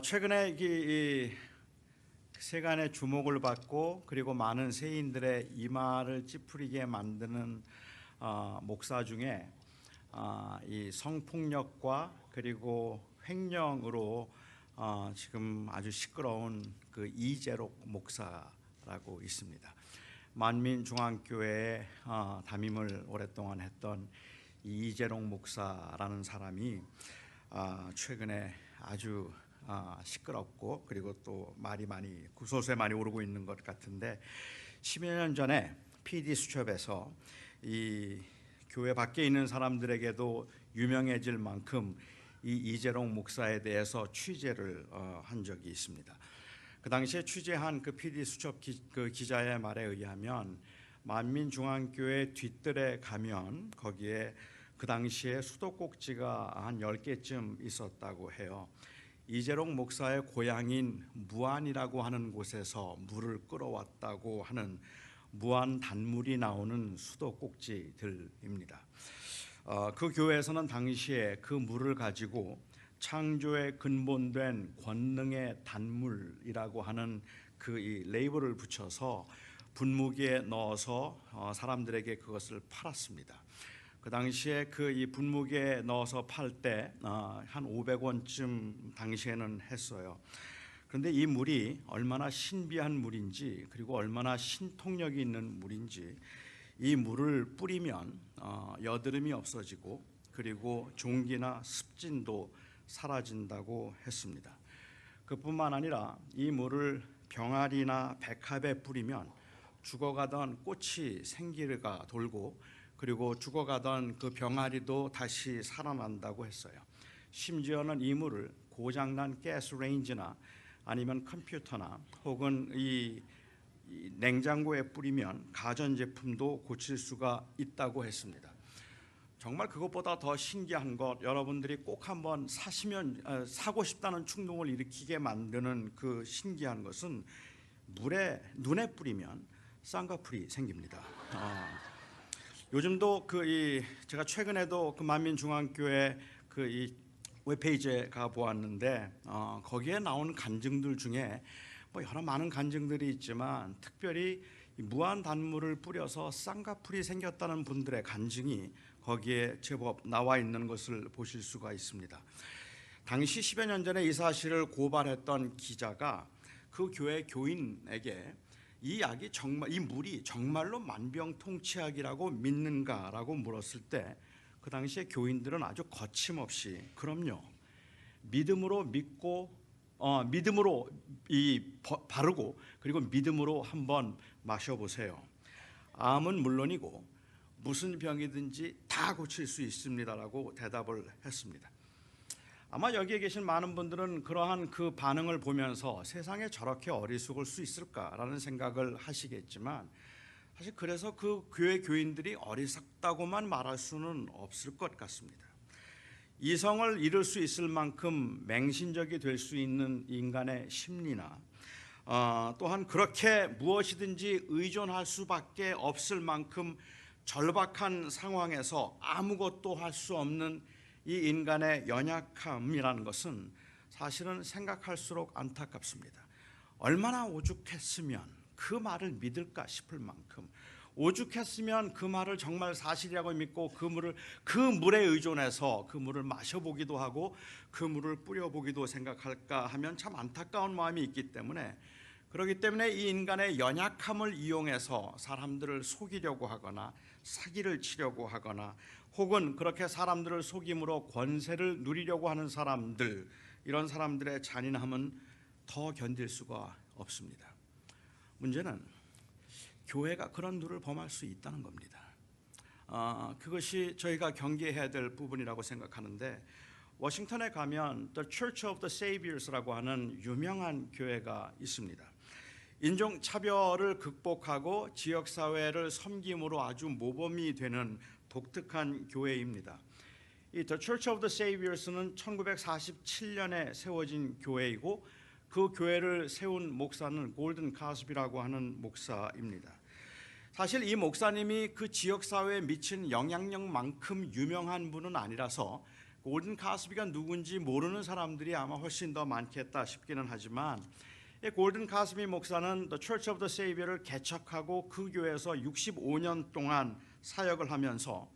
최근에 이 세간의 주목을 받고 그리고 많은 세인들의 이마를 찌푸리게 만드는 목사 중에 이 성폭력과 그리고 횡령으로 지금 아주 시끄러운 그 이재록 목사라고 있습니다. 만민중앙교회에 담임을 오랫동안 했던 이재록 목사라는 사람이 최근에 아주 시끄럽고 그리고 또 말이 많이 구설수에 많이 오르고 있는 것 같은데 10여 년 전에 PD 수첩에서 이 교회 밖에 있는 사람들에게도 유명해질 만큼 이 이재록 목사에 대해서 취재를 한 적이 있습니다. 그 당시에 취재한 그 PD 수첩 그 기자의 말에 의하면 만민중앙교회 뒷뜰에 가면 거기에 그 당시에 수도꼭지가 한 10개쯤 있었다고 해요. 이재록 목사의 고향인 무안이라고 하는 곳에서 물을 끌어왔다고 하는 무안 단물이 나오는 수도꼭지들입니다. 그 교회에서는 당시에 그 물을 가지고 창조의 근본된 권능의 단물이라고 하는 그 이 레이블을 붙여서 분무기에 넣어서 사람들에게 그것을 팔았습니다. 그 당시에 그 이 분무기에 넣어서 팔 때 한 500원쯤 당시에는 했어요. 그런데 이 물이 얼마나 신비한 물인지 그리고 얼마나 신통력이 있는 물인지 이 물을 뿌리면 여드름이 없어지고 그리고 종기나 습진도 사라진다고 했습니다. 그뿐만 아니라 이 물을 병아리나 백합에 뿌리면 죽어가던 꽃이 생기가 돌고 그리고 죽어가던 그 병아리도 다시 살아난다고 했어요. 심지어는 이 물을 고장난 가스레인지나 아니면 컴퓨터나 혹은 이 냉장고에 뿌리면 가전제품도 고칠 수가 있다고 했습니다. 정말 그것보다 더 신기한 것, 여러분들이 꼭 한번 사고 싶다는 충동을 일으키게 만드는 그 신기한 것은 눈에 뿌리면 쌍꺼풀이 생깁니다. 요즘도 제가 최근에도 그 만민중앙교회 이 웹페이지에 가 보았는데 거기에 나온 간증들 중에 여러 많은 간증들이 있지만 특별히 무한 단물을 뿌려서 쌍꺼풀이 생겼다는 분들의 간증이 거기에 제법 나와 있는 것을 보실 수가 있습니다. 당시 10여 년 전에 이 사실을 고발했던 기자가 그 교회 교인에게 이 물이 정말로 만병통치약이라고 믿는가라고 물었을 때 그 당시에 교인들은 아주 거침없이 그럼요, 믿음으로 믿고 믿음으로 바르고 그리고 믿음으로 한번 마셔보세요. 암은 물론이고 무슨 병이든지 다 고칠 수 있습니다라고 대답을 했습니다. 아마 여기에 계신 많은 분들은 그러한 그 반응을 보면서 세상에 저렇게 어리석을 수 있을까라는 생각을 하시겠지만 사실 그래서 그 교회 교인들이 어리석다고만 말할 수는 없을 것 같습니다. 이성을 잃을 수 있을 만큼 맹신적이 될 수 있는 인간의 심리나 또한 그렇게 무엇이든지 의존할 수밖에 없을 만큼 절박한 상황에서 아무것도 할 수 없는 이 인간의 연약함이라는 것은 사실은 생각할수록 안타깝습니다. 얼마나 오죽했으면 그 말을 믿을까 싶을 만큼, 오죽했으면 그 말을 정말 사실이라고 믿고 그 물에 의존해서 그 물을 마셔보기도 하고 그 물을 뿌려보기도 생각할까 하면 참 안타까운 마음이 있기 때문에, 그렇기 때문에 이 인간의 연약함을 이용해서 사람들을 속이려고 하거나 사기를 치려고 하거나 혹은 그렇게 사람들을 속임으로 권세를 누리려고 하는 사람들, 이런 사람들의 잔인함은 더 견딜 수가 없습니다. 문제는 교회가 그런 누를 범할 수 있다는 겁니다. 그것이 저희가 경계해야 될 부분이라고 생각하는데, 워싱턴에 가면 The Church of the Saviors라고 하는 유명한 교회가 있습니다. 인종차별을 극복하고 지역사회를 섬김으로 아주 모범이 되는 독특한 교회입니다. 이 The Church of the Saviors는 1947년에 세워진 교회이고 그 교회를 세운 목사는 골든 카스비라고 하는 목사입니다. 사실 이 목사님이 그 지역사회에 미친 영향력만큼 유명한 분은 아니라서 골든 카스비가 누군지 모르는 사람들이 아마 훨씬 더 많겠다 싶기는 하지만 이 골든 카스비 목사는 The Church of the Savior를 개척하고 그 교회에서 65년 동안 사역을 하면서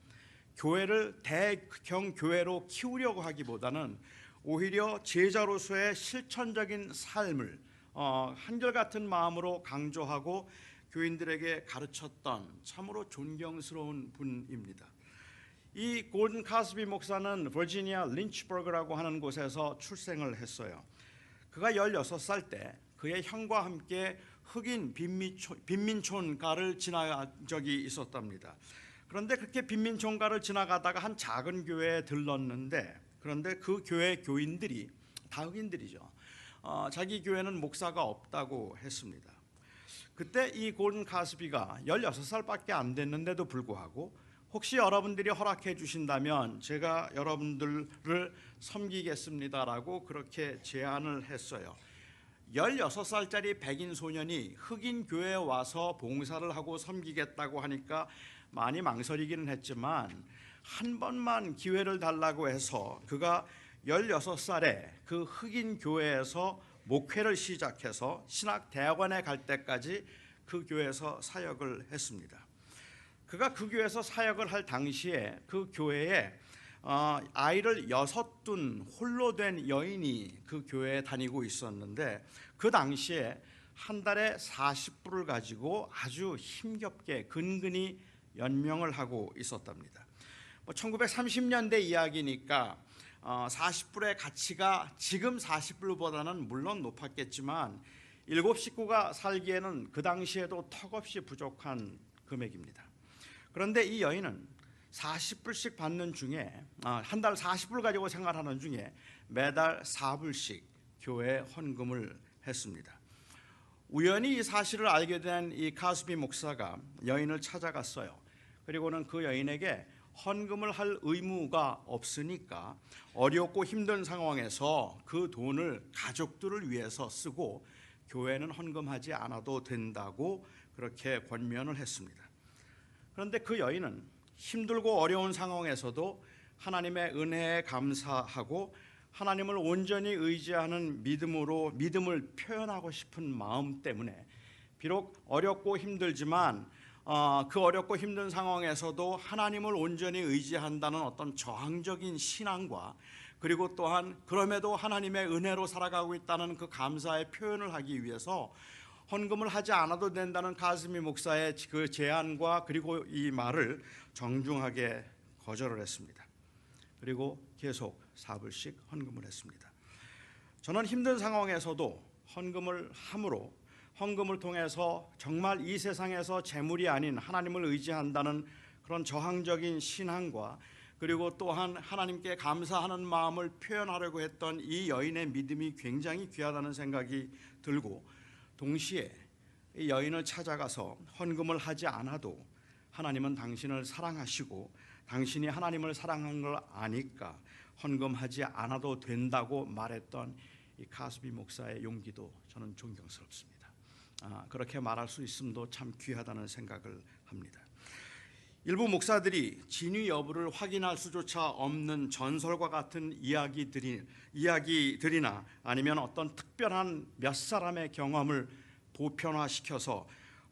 교회를 대형 교회로 키우려고 하기보다는 오히려 제자로서의 실천적인 삶을 한결같은 마음으로 강조하고 교인들에게 가르쳤던 참으로 존경스러운 분입니다. 이 골든 카스비 목사는 버지니아 린치버그라고 하는 곳에서 출생을 했어요. 그가 16살 때 그의 형과 함께 흑인 빈민촌가를 지나간 적이 있었답니다. 그런데 그렇게 빈민촌가를 지나가다가 한 작은 교회에 들렀는데, 그런데 그 교회 교인들이 다 흑인들이죠. 자기 교회는 목사가 없다고 했습니다. 그때 이 골든 카스비가 16살밖에 안 됐는데도 불구하고 혹시 여러분들이 허락해 주신다면 제가 여러분들을 섬기겠습니다라고 그렇게 제안을 했어요. 16살짜리 백인 소년이 흑인 교회에 와서 봉사를 하고 섬기겠다고 하니까 많이 망설이기는 했지만 한 번만 기회를 달라고 해서 그가 16살에 그 흑인 교회에서 목회를 시작해서 신학대학원에 갈 때까지 그 교회에서 사역을 했습니다. 그가 그 교회에서 사역을 할 당시에 그 교회에 아이를 6둔 홀로 된 여인이 그 교회에 다니고 있었는데 그 당시에 한 달에 40불을 가지고 아주 힘겹게 근근히 연명을 하고 있었답니다. 1930년대 이야기니까 40불의 가치가 지금 40불보다는 물론 높았겠지만 7 식구가 살기에는 그 당시에도 턱없이 부족한 금액입니다. 그런데 이 여인은 40불씩 받는 중에 한 달 40불 가지고 생활하는 중에 매달 4불씩 교회에 헌금을 했습니다. 우연히 이 사실을 알게 된 이 카스비 목사가 여인을 찾아갔어요. 그리고는 그 여인에게 헌금을 할 의무가 없으니까 어렵고 힘든 상황에서 그 돈을 가족들을 위해서 쓰고 교회는 헌금하지 않아도 된다고 그렇게 권면을 했습니다. 그런데 그 여인은 힘들고 어려운 상황에서도 하나님의 은혜에 감사하고 하나님을 온전히 의지하는 믿음을 표현하고 싶은 마음 때문에 비록 어렵고 힘들지만 그 어렵고 힘든 상황에서도 하나님을 온전히 의지한다는 어떤 저항적인 신앙과 그리고 또한 그럼에도 하나님의 은혜로 살아가고 있다는 그 감사의 표현을 하기 위해서 헌금을 하지 않아도 된다는 카스비 목사의 그 제안과 그리고 이 말을 정중하게 거절을 했습니다. 그리고 계속 4불씩 헌금을 했습니다. 저는 힘든 상황에서도 헌금을 함으로 헌금을 통해서 정말 이 세상에서 재물이 아닌 하나님을 의지한다는 그런 저항적인 신앙과 그리고 또한 하나님께 감사하는 마음을 표현하려고 했던 이 여인의 믿음이 굉장히 귀하다는 생각이 들고 동시에 이 여인을 찾아가서 헌금을 하지 않아도 하나님은 당신을 사랑하시고 당신이 하나님을 사랑한 걸 아니까 헌금하지 않아도 된다고 말했던 이 카스비 목사의 용기도 저는 존경스럽습니다. 그렇게 말할 수 있음도 참 귀하다는 생각을 합니다. 일부 목사들이 진위 여부를 확인할 수조차 없는 전설과 같은 이야기들이나 아니면 어떤 특별한 몇 사람의 경험을 보편화시켜서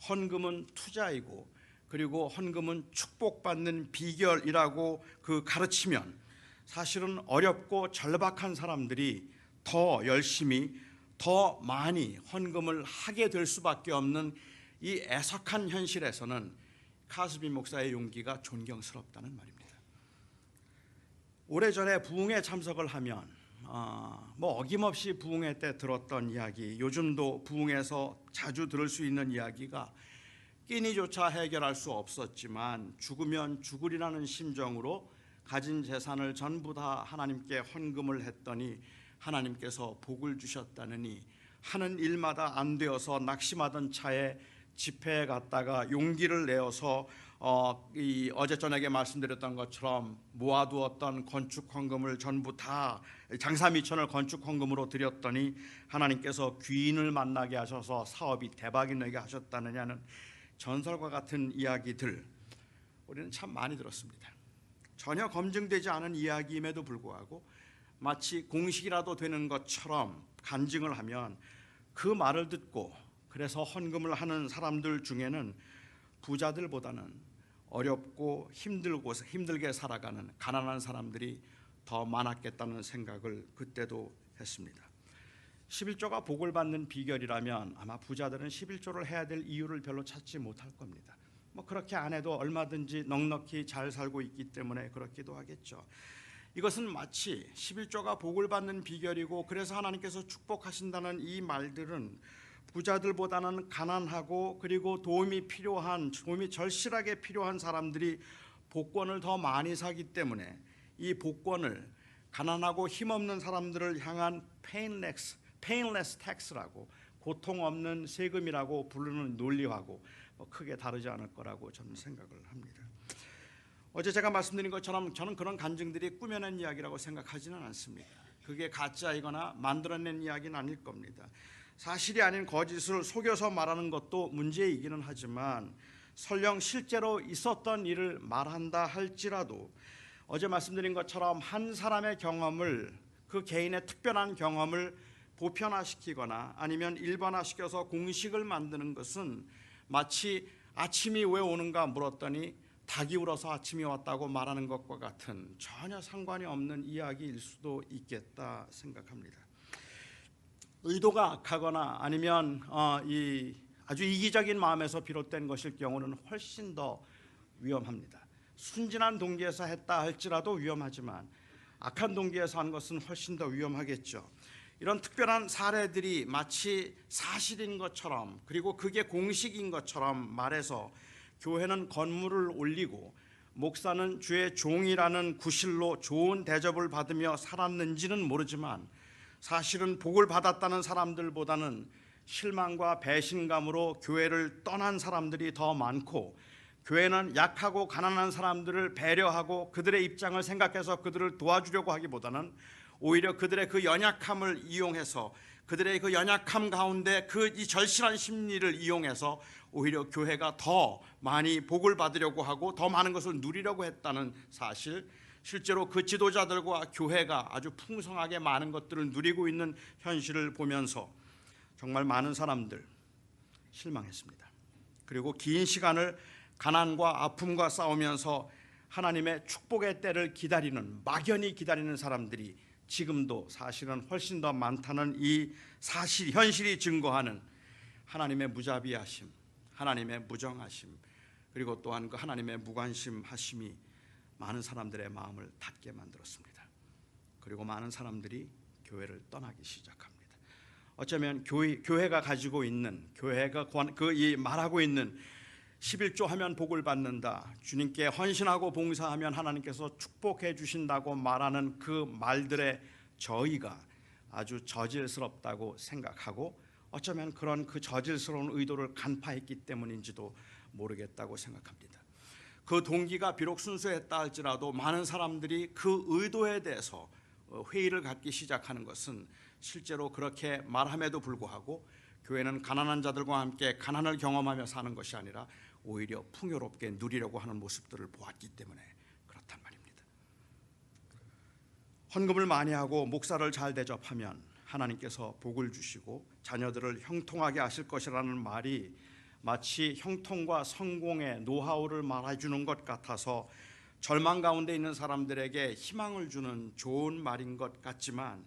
헌금은 투자이고 그리고 헌금은 축복받는 비결이라고 가르치면 사실은 어렵고 절박한 사람들이 더 열심히 더 많이 헌금을 하게 될 수밖에 없는 이 애석한 현실에서는 카스비 목사의 용기가 존경스럽다는 말입니다. 오래전에 부흥회 참석을 하면 어김없이 부흥회 때 들었던 이야기, 요즘도 부흥회에서 자주 들을 수 있는 이야기가 끼니조차 해결할 수 없었지만 죽으면 죽으리라는 심정으로 가진 재산을 전부 다 하나님께 헌금을 했더니 하나님께서 복을 주셨다느니 하는 일마다 안 되어서 낙심하던 차에 집회에 갔다가 용기를 내어서 어제 저녁에 말씀드렸던 것처럼 모아두었던 건축 헌금을 전부 다 장사미천을 건축 헌금으로 드렸더니 하나님께서 귀인을 만나게 하셔서 사업이 대박이 나게 하셨다느냐는 전설과 같은 이야기들 우리는 참 많이 들었습니다. 전혀 검증되지 않은 이야기임에도 불구하고 마치 공식이라도 되는 것처럼 간증을 하면 그 말을 듣고 그래서 헌금을 하는 사람들 중에는 부자들보다는 어렵고 힘들게 살아가는 가난한 사람들이 더 많았겠다는 생각을 그때도 했습니다. 11조가 복을 받는 비결이라면 아마 부자들은 11조를 해야 될 이유를 별로 찾지 못할 겁니다. 그렇게 안 해도 얼마든지 넉넉히 잘 살고 있기 때문에 그렇기도 하겠죠. 이것은 마치 11조가 복을 받는 비결이고 그래서 하나님께서 축복하신다는 이 말들은 부자들보다는 가난하고 그리고 도움이 절실하게 필요한 사람들이 복권을 더 많이 사기 때문에 이 복권을 가난하고 힘없는 사람들을 향한 painless tax라고 고통 없는 세금이라고 부르는 논리하고 크게 다르지 않을 거라고 저는 생각을 합니다. 어제 제가 말씀드린 것처럼 저는 그런 간증들이 꾸며낸 이야기라고 생각하지는 않습니다. 그게 가짜이거나 만들어낸 이야기는 아닐 겁니다. 사실이 아닌 거짓을 속여서 말하는 것도 문제이기는 하지만 설령 실제로 있었던 일을 말한다 할지라도 어제 말씀드린 것처럼 한 사람의 경험을 그 개인의 특별한 경험을 보편화시키거나 아니면 일반화시켜서 공식을 만드는 것은 마치 아침이 왜 오는가 물었더니 닭이 울어서 아침이 왔다고 말하는 것과 같은 전혀 상관이 없는 이야기일 수도 있겠다 생각합니다. 의도가 악하거나 아니면 아주 이기적인 마음에서 비롯된 것일 경우는 훨씬 더 위험합니다. 순진한 동기에서 했다 할지라도 위험하지만 악한 동기에서 한 것은 훨씬 더 위험하겠죠. 이런 특별한 사례들이 마치 사실인 것처럼 그리고 그게 공식인 것처럼 말해서 교회는 건물을 올리고 목사는 주의 종이라는 구실로 좋은 대접을 받으며 살았는지는 모르지만 사실은 복을 받았다는 사람들보다는 실망과 배신감으로 교회를 떠난 사람들이 더 많고 교회는 약하고 가난한 사람들을 배려하고 그들의 입장을 생각해서 그들을 도와주려고 하기보다는 오히려 그들의 그 연약함을 이용해서 그들의 그 연약함 가운데 이 절실한 심리를 이용해서 오히려 교회가 더 많이 복을 받으려고 하고 더 많은 것을 누리려고 했다는 사실, 실제로 그 지도자들과 교회가 아주 풍성하게 많은 것들을 누리고 있는 현실을 보면서 정말 많은 사람들 실망했습니다. 그리고 긴 시간을 가난과 아픔과 싸우면서 하나님의 축복의 때를 막연히 기다리는 사람들이 지금도 사실은 훨씬 더 많다는 이 현실이 증거하는 하나님의 무자비하심, 하나님의 무정하심, 그리고 또한 그 하나님의 무관심하심이 많은 사람들의 마음을 닫게 만들었습니다. 그리고 많은 사람들이 교회를 떠나기 시작합니다. 어쩌면 교회가 가지고 있는, 교회가 말하고 있는 11조 하면 복을 받는다, 주님께 헌신하고 봉사하면 하나님께서 축복해 주신다고 말하는 그 말들의 저의가 아주 저질스럽다고 생각하고 어쩌면 그런 그 저질스러운 의도를 간파했기 때문인지도 모르겠다고 생각합니다. 그 동기가 비록 순수했다 할지라도 많은 사람들이 그 의도에 대해서 회의를 갖기 시작하는 것은 실제로 그렇게 말함에도 불구하고 교회는 가난한 자들과 함께 가난을 경험하며 사는 것이 아니라 오히려 풍요롭게 누리려고 하는 모습들을 보았기 때문에 그렇단 말입니다. 헌금을 많이 하고 목사를 잘 대접하면 하나님께서 복을 주시고 자녀들을 형통하게 하실 것이라는 말이 마치 형통과 성공의 노하우를 말해주는 것 같아서 절망 가운데 있는 사람들에게 희망을 주는 좋은 말인 것 같지만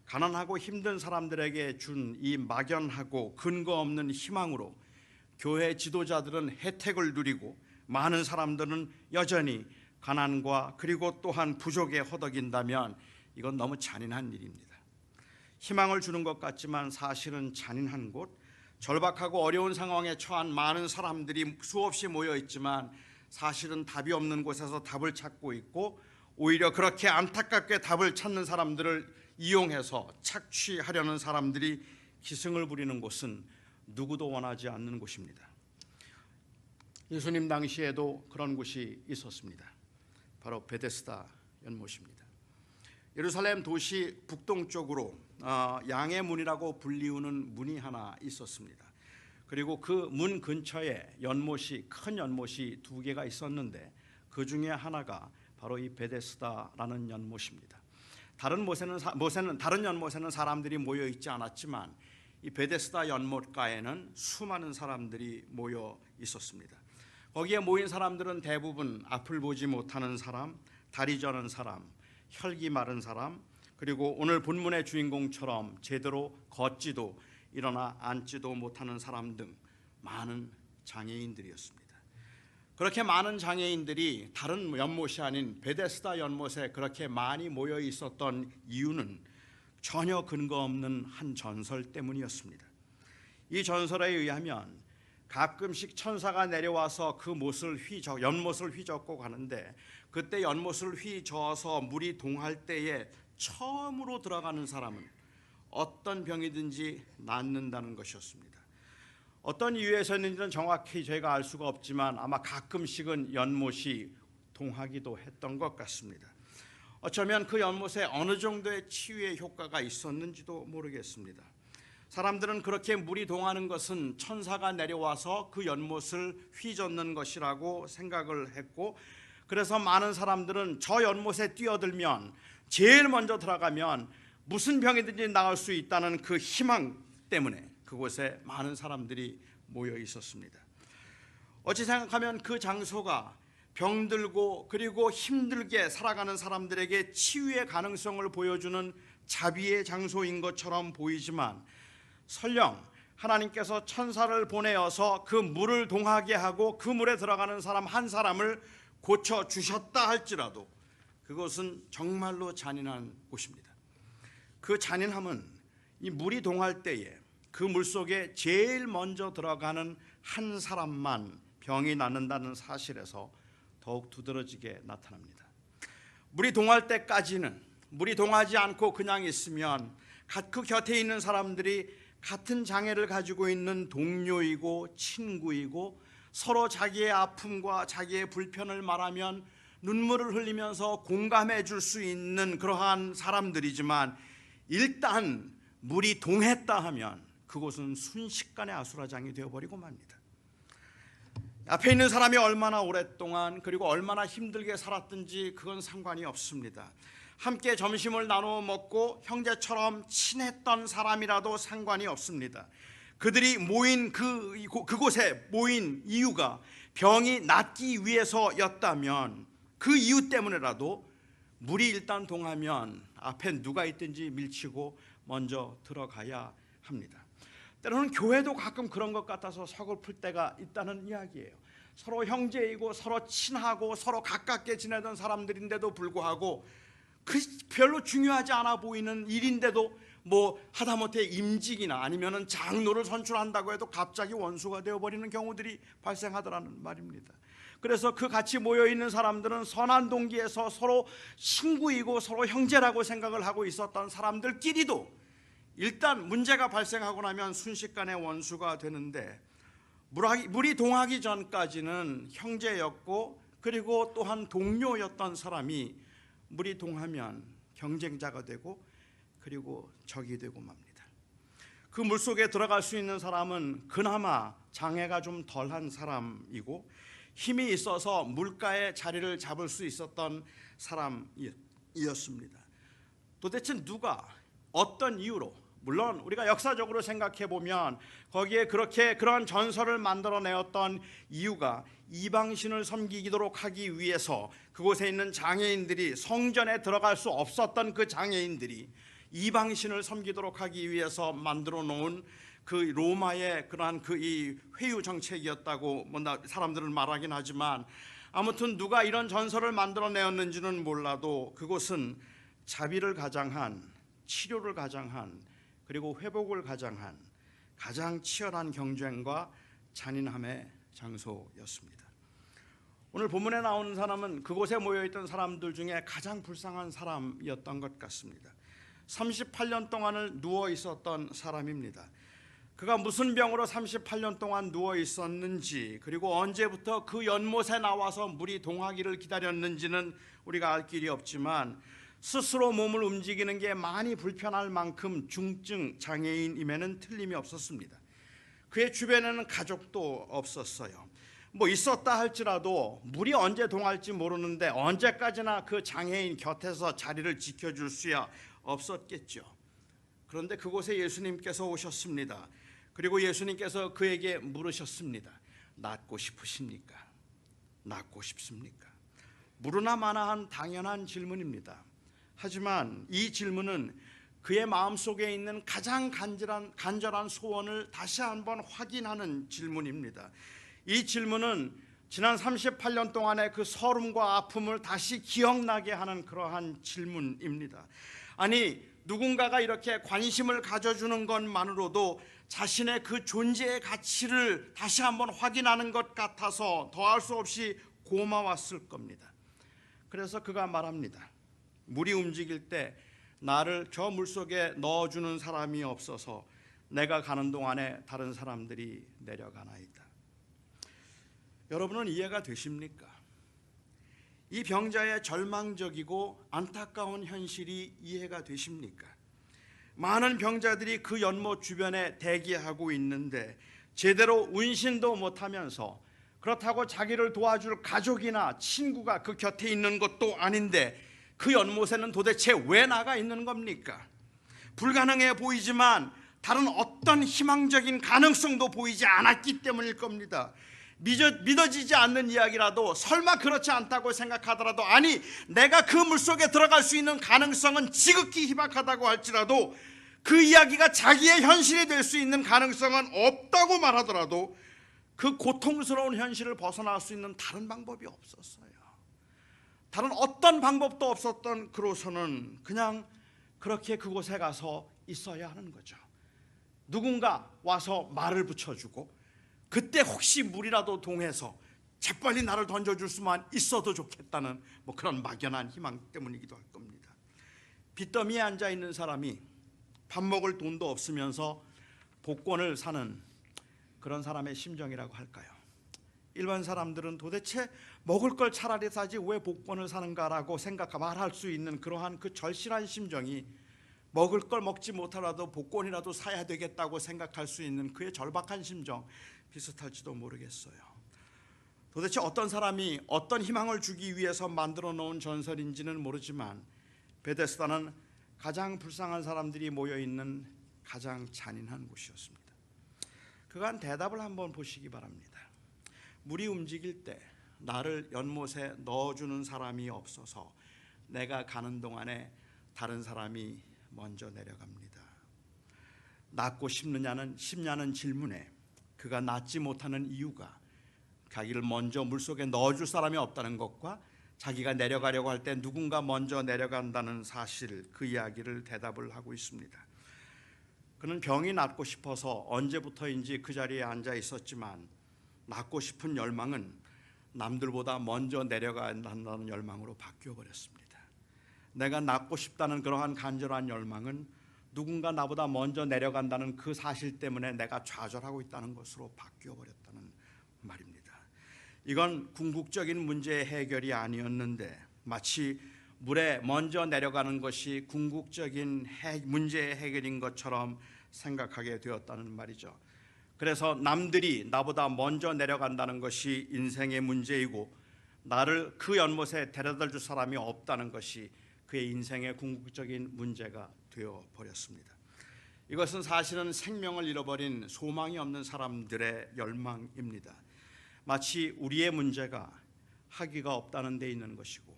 가난하고 힘든 사람들에게 준 이 막연하고 근거 없는 희망으로 교회 지도자들은 혜택을 누리고 많은 사람들은 여전히 가난과 그리고 또한 부족에 허덕인다면 이건 너무 잔인한 일입니다. 희망을 주는 것 같지만 사실은 잔인한 곳, 절박하고 어려운 상황에 처한 많은 사람들이 수없이 모여 있지만 사실은 답이 없는 곳에서 답을 찾고 있고 오히려 그렇게 안타깝게 답을 찾는 사람들을 이용해서 착취하려는 사람들이 기승을 부리는 곳은 누구도 원하지 않는 곳입니다. 예수님 당시에도 그런 곳이 있었습니다. 바로 베데스다 연못입니다. 예루살렘 도시 북동쪽으로 양의 문이라고 불리우는 문이 하나 있었습니다. 그리고 그 문 근처에 큰 연못이 두 개가 있었는데 그 중에 하나가 바로 이 베데스다라는 연못입니다. 다른 연못에는 사람들이 모여 있지 않았지만 이 베데스다 연못가에는 수많은 사람들이 모여 있었습니다. 거기에 모인 사람들은 대부분 앞을 보지 못하는 사람, 다리 저는 사람, 혈기 마른 사람, 그리고 오늘 본문의 주인공처럼 제대로 걷지도 일어나 앉지도 못하는 사람 등 많은 장애인들이었습니다. 그렇게 많은 장애인들이 다른 연못이 아닌 베데스다 연못에 그렇게 많이 모여 있었던 이유는 전혀 근거 없는 한 전설 때문이었습니다. 이 전설에 의하면 가끔씩 천사가 내려와서 그 연못을 휘젓고 가는데, 그때 연못을 휘저어서 물이 동할 때에 처음으로 들어가는 사람은 어떤 병이든지 낫는다는 것이었습니다. 어떤 이유에서였는지는 정확히 저희가 알 수가 없지만 아마 가끔씩은 연못이 동하기도 했던 것 같습니다. 어쩌면 그 연못에 어느 정도의 치유의 효과가 있었는지도 모르겠습니다. 사람들은 그렇게 물이 동하는 것은 천사가 내려와서 그 연못을 휘젓는 것이라고 생각을 했고, 그래서 많은 사람들은 저 연못에 뛰어들면, 제일 먼저 들어가면 무슨 병이든지 나을 수 있다는 그 희망 때문에 그곳에 많은 사람들이 모여 있었습니다. 어찌 생각하면 그 장소가 병들고 그리고 힘들게 살아가는 사람들에게 치유의 가능성을 보여주는 자비의 장소인 것처럼 보이지만, 설령 하나님께서 천사를 보내어서 그 물을 동하게 하고 그 물에 들어가는 사람 한 사람을 고쳐주셨다 할지라도 그것은 정말로 잔인한 곳입니다. 그 잔인함은 이 물이 동할 때에 그 물속에 제일 먼저 들어가는 한 사람만 병이 낫는다는 사실에서 더욱 두드러지게 나타납니다. 물이 동할 때까지는, 물이 동하지 않고 그냥 있으면 그 곁에 있는 사람들이 같은 장애를 가지고 있는 동료이고 친구이고 서로 자기의 아픔과 자기의 불편을 말하면 눈물을 흘리면서 공감해 줄 수 있는 그러한 사람들이지만, 일단 물이 동했다 하면 그곳은 순식간에 아수라장이 되어버리고 맙니다. 앞에 있는 사람이 얼마나 오랫동안 그리고 얼마나 힘들게 살았든지 그건 상관이 없습니다. 함께 점심을 나누어 먹고 형제처럼 친했던 사람이라도 상관이 없습니다. 그들이 모인 그곳에 모인 이유가 병이 낫기 위해서였다면 그 이유 때문에라도 물이 일단 동하면 앞에 누가 있든지 밀치고 먼저 들어가야 합니다. 때로는 교회도 가끔 그런 것 같아서 서글플 때가 있다는 이야기예요. 서로 형제이고 서로 친하고 서로 가깝게 지내던 사람들인데도 불구하고 별로 중요하지 않아 보이는 일인데도 하다못해 임직이나 아니면은 장로를 선출한다고 해도 갑자기 원수가 되어버리는 경우들이 발생하더라는 말입니다. 그래서 그 같이 모여있는 사람들은 선한 동기에서 서로 친구이고 서로 형제라고 생각을 하고 있었던 사람들끼리도 일단 문제가 발생하고 나면 순식간에 원수가 되는데, 물이 동하기 전까지는 형제였고 그리고 또한 동료였던 사람이 물이 동하면 경쟁자가 되고 그리고 적이 되고 맙니다. 그 물속에 들어갈 수 있는 사람은 그나마 장애가 좀 덜한 사람이고 힘이 있어서 물가에 자리를 잡을 수 있었던 사람이었습니다. 도대체 누가 어떤 이유로, 물론 우리가 역사적으로 생각해 보면 거기에 그런 전설을 만들어내었던 이유가 이방신을 섬기도록 하기 위해서 그곳에 있는 장애인들이, 성전에 들어갈 수 없었던 그 장애인들이 이방신을 섬기도록 하기 위해서 만들어 놓은 그 로마의 그러한 이 회유 정책이었다고 사람들은 말하긴 하지만, 아무튼 누가 이런 전설을 만들어내었는지는 몰라도 그곳은 자비를 가장한, 치료를 가장한, 그리고 회복을 가장한 가장 치열한 경쟁과 잔인함의 장소였습니다. 오늘 본문에 나오는 사람은 그곳에 모여있던 사람들 중에 가장 불쌍한 사람이었던 것 같습니다. 38년 동안을 누워 있었던 사람입니다. 그가 무슨 병으로 38년 동안 누워 있었는지, 그리고 언제부터 그 연못에 나와서 물이 동하기를 기다렸는지는 우리가 알 길이 없지만, 스스로 몸을 움직이는 게 많이 불편할 만큼 중증 장애인임에는 틀림이 없었습니다. 그의 주변에는 가족도 없었어요. 뭐 있었다 할지라도 물이 언제 동할지 모르는데 언제까지나 그 장애인 곁에서 자리를 지켜줄 수야 없었겠죠. 그런데 그곳에 예수님께서 오셨습니다. 그리고 예수님께서 그에게 물으셨습니다. 낫고 싶으십니까? 낫고 싶습니까? 물으나 마나한 당연한 질문입니다. 하지만 이 질문은 그의 마음속에 있는 가장 간절한 소원을 다시 한번 확인하는 질문입니다. 이 질문은 지난 38년 동안의 그 서름과 아픔을 다시 기억나게 하는 그러한 질문입니다. 아니, 누군가가 이렇게 관심을 가져주는 것만으로도 자신의 그 존재의 가치를 다시 한번 확인하는 것 같아서 더할 수 없이 고마웠을 겁니다. 그래서 그가 말합니다. 물이 움직일 때 나를 저 물속에 넣어주는 사람이 없어서 내가 가는 동안에 다른 사람들이 내려가나이다. 여러분은 이해가 되십니까? 이 병자의 절망적이고 안타까운 현실이 이해가 되십니까? 많은 병자들이 그 연못 주변에 대기하고 있는데 제대로 운신도 못하면서, 그렇다고 자기를 도와줄 가족이나 친구가 그 곁에 있는 것도 아닌데 그 연못에는 도대체 왜 나가 있는 겁니까? 불가능해 보이지만 다른 어떤 희망적인 가능성도 보이지 않았기 때문일 겁니다. 믿어지지 않는 이야기라도, 설마 그렇지 않다고 생각하더라도, 아니 내가 그 물속에 들어갈 수 있는 가능성은 지극히 희박하다고 할지라도, 그 이야기가 자기의 현실이 될 수 있는 가능성은 없다고 말하더라도 그 고통스러운 현실을 벗어날 수 있는 다른 방법이 없었어요. 다른 어떤 방법도 없었던 그로서는 그냥 그렇게 그곳에 가서 있어야 하는 거죠. 누군가 와서 말을 붙여주고, 그때 혹시 물이라도 동해서 재빨리 나를 던져줄 수만 있어도 좋겠다는 뭐 그런 막연한 희망 때문이기도 할 겁니다. 빚더미에 앉아있는 사람이 밥 먹을 돈도 없으면서 복권을 사는 그런 사람의 심정이라고 할까요? 일반 사람들은 도대체 먹을 걸 차라리 사지 왜 복권을 사는가라고 말할 수 있는 그러한 그 절실한 심정이, 먹을 걸 먹지 못하라도 복권이라도 사야 되겠다고 생각할 수 있는 그의 절박한 심정 비슷할지도 모르겠어요. 도대체 어떤 사람이 어떤 희망을 주기 위해서 만들어 놓은 전설인지는 모르지만 베데스다는 가장 불쌍한 사람들이 모여있는 가장 잔인한 곳이었습니다. 그간 대답을 한번 보시기 바랍니다. 물이 움직일 때 나를 연못에 넣어주는 사람이 없어서 내가 가는 동안에 다른 사람이 먼저 내려갑니다. 낫고 싶냐는 질문에 그가 낫지 못하는 이유가 자기를 먼저 물속에 넣어줄 사람이 없다는 것과 자기가 내려가려고 할 때 누군가 먼저 내려간다는 사실, 그 이야기를 대답을 하고 있습니다. 그는 병이 낫고 싶어서 언제부터인지 그 자리에 앉아 있었지만 낫고 싶은 열망은 남들보다 먼저 내려간다는 열망으로 바뀌어버렸습니다. 내가 낫고 싶다는 그러한 간절한 열망은 누군가 나보다 먼저 내려간다는 그 사실 때문에 내가 좌절하고 있다는 것으로 바뀌어버렸다는 말입니다. 이건 궁극적인 문제의 해결이 아니었는데 마치 물에 먼저 내려가는 것이 궁극적인 문제의 해결인 것처럼 생각하게 되었다는 말이죠. 그래서 남들이 나보다 먼저 내려간다는 것이 인생의 문제이고 나를 그 연못에 데려다 줄 사람이 없다는 것이 그의 인생의 궁극적인 문제가 되어버렸습니다. 이것은 사실은 생명을 잃어버린 소망이 없는 사람들의 열망입니다. 마치 우리의 문제가 학위가 없다는 데 있는 것이고,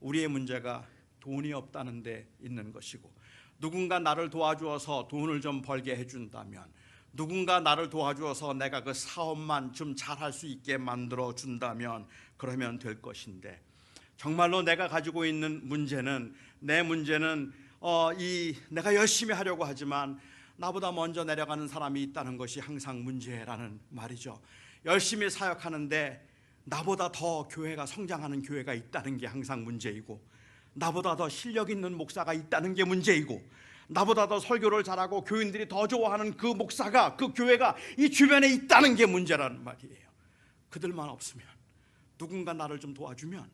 우리의 문제가 돈이 없다는 데 있는 것이고, 누군가 나를 도와주어서 돈을 좀 벌게 해준다면, 누군가 나를 도와주어서 내가 그 사업만 좀 잘할 수 있게 만들어 준다면 그러면 될 것인데, 정말로 내가 가지고 있는 문제는, 내 문제는 내가 열심히 하려고 하지만 나보다 먼저 내려가는 사람이 있다는 것이 항상 문제라는 말이죠. 열심히 사역하는데 나보다 더 교회가 성장하는 교회가 있다는 게 항상 문제이고, 나보다 더 실력 있는 목사가 있다는 게 문제이고, 나보다 더 설교를 잘하고 교인들이 더 좋아하는 그 목사가, 그 교회가 이 주변에 있다는 게 문제라는 말이에요. 그들만 없으면, 누군가 나를 좀 도와주면,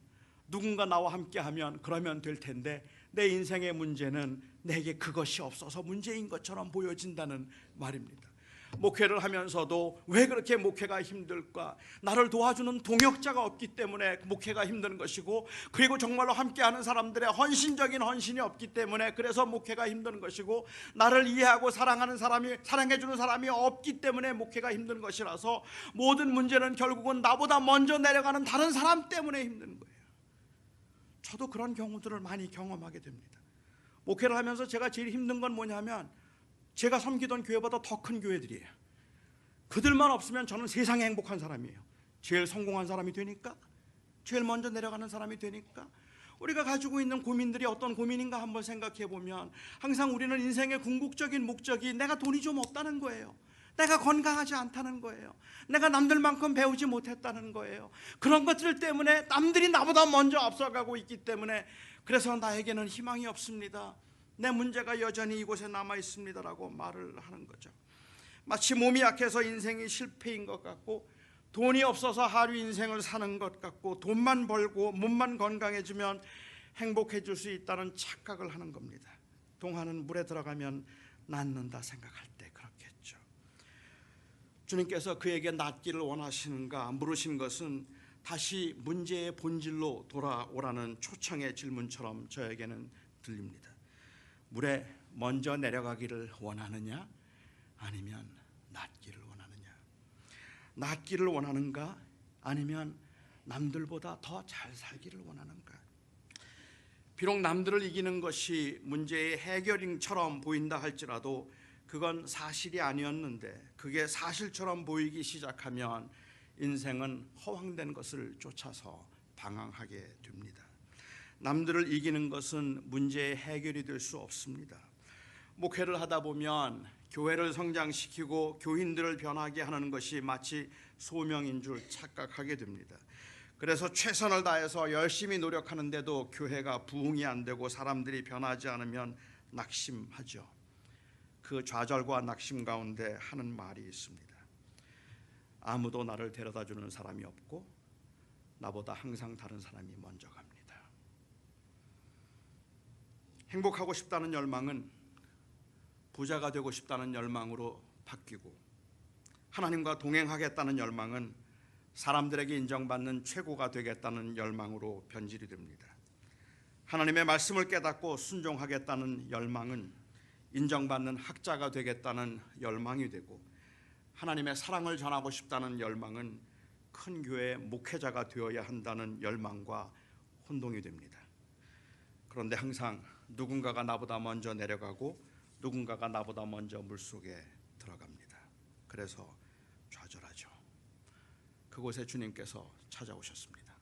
누군가 나와 함께하면 그러면 될 텐데, 내 인생의 문제는 내게 그것이 없어서 문제인 것처럼 보여진다는 말입니다. 목회를 하면서도 왜 그렇게 목회가 힘들까? 나를 도와주는 동역자가 없기 때문에 목회가 힘든 것이고, 그리고 정말로 함께하는 사람들의 헌신적인 헌신이 없기 때문에 그래서 목회가 힘든 것이고, 나를 이해하고 사랑하는 사람이, 사랑해주는 사람이 없기 때문에 목회가 힘든 것이라서 모든 문제는 결국은 나보다 먼저 내려가는 다른 사람 때문에 힘든 거예요. 저도 그런 경우들을 많이 경험하게 됩니다. 목회를 하면서 제가 제일 힘든 건 뭐냐면, 제가 섬기던 교회보다 더 큰 교회들이에요. 그들만 없으면 저는 세상에 행복한 사람이에요. 제일 성공한 사람이 되니까, 제일 먼저 내려가는 사람이 되니까. 우리가 가지고 있는 고민들이 어떤 고민인가 한번 생각해 보면, 항상 우리는 인생의 궁극적인 목적이 내가 돈이 좀 없다는 거예요. 내가 건강하지 않다는 거예요. 내가 남들만큼 배우지 못했다는 거예요. 그런 것들 때문에 남들이 나보다 먼저 앞서가고 있기 때문에, 그래서 나에게는 희망이 없습니다. 내 문제가 여전히 이곳에 남아 있습니다라고 말을 하는 거죠. 마치 몸이 약해서 인생이 실패인 것 같고, 돈이 없어서 하루 인생을 사는 것 같고, 돈만 벌고 몸만 건강해지면 행복해질 수 있다는 착각을 하는 겁니다. 동화는 물에 들어가면 낫는다 생각할 때 그렇겠죠. 주님께서 그에게 낫기를 원하시는가 물으신 것은 다시 문제의 본질로 돌아오라는 초청의 질문처럼 저에게는 들립니다. 물에 먼저 내려가기를 원하느냐, 아니면 낫기를 원하느냐? 낫기를 원하는가, 아니면 남들보다 더 잘 살기를 원하는가? 비록 남들을 이기는 것이 문제의 해결인처럼 보인다 할지라도 그건 사실이 아니었는데, 그게 사실처럼 보이기 시작하면 인생은 허황된 것을 쫓아서 방황하게 됩니다. 남들을 이기는 것은 문제의 해결이 될 수 없습니다. 목회를 하다 보면 교회를 성장시키고 교인들을 변하게 하는 것이 마치 소명인 줄 착각하게 됩니다. 그래서 최선을 다해서 열심히 노력하는데도 교회가 부흥이 안 되고 사람들이 변하지 않으면 낙심하죠. 그 좌절과 낙심 가운데 하는 말이 있습니다. 아무도 나를 데려다 주는 사람이 없고 나보다 항상 다른 사람이 먼저 갑니다. 행복하고 싶다는 열망은 부자가 되고 싶다는 열망으로 바뀌고, 하나님과 동행하겠다는 열망은 사람들에게 인정받는 최고가 되겠다는 열망으로 변질이 됩니다. 하나님의 말씀을 깨닫고 순종하겠다는 열망은 인정받는 학자가 되겠다는 열망이 되고, 하나님의 사랑을 전하고 싶다는 열망은 큰 교회의 목회자가 되어야 한다는 열망과 혼동이 됩니다. 그런데 항상 누군가가 나보다 먼저 내려가고 누군가가 나보다 먼저 물속에 들어갑니다. 그래서 좌절하죠. 그곳에 주님께서 찾아오셨습니다.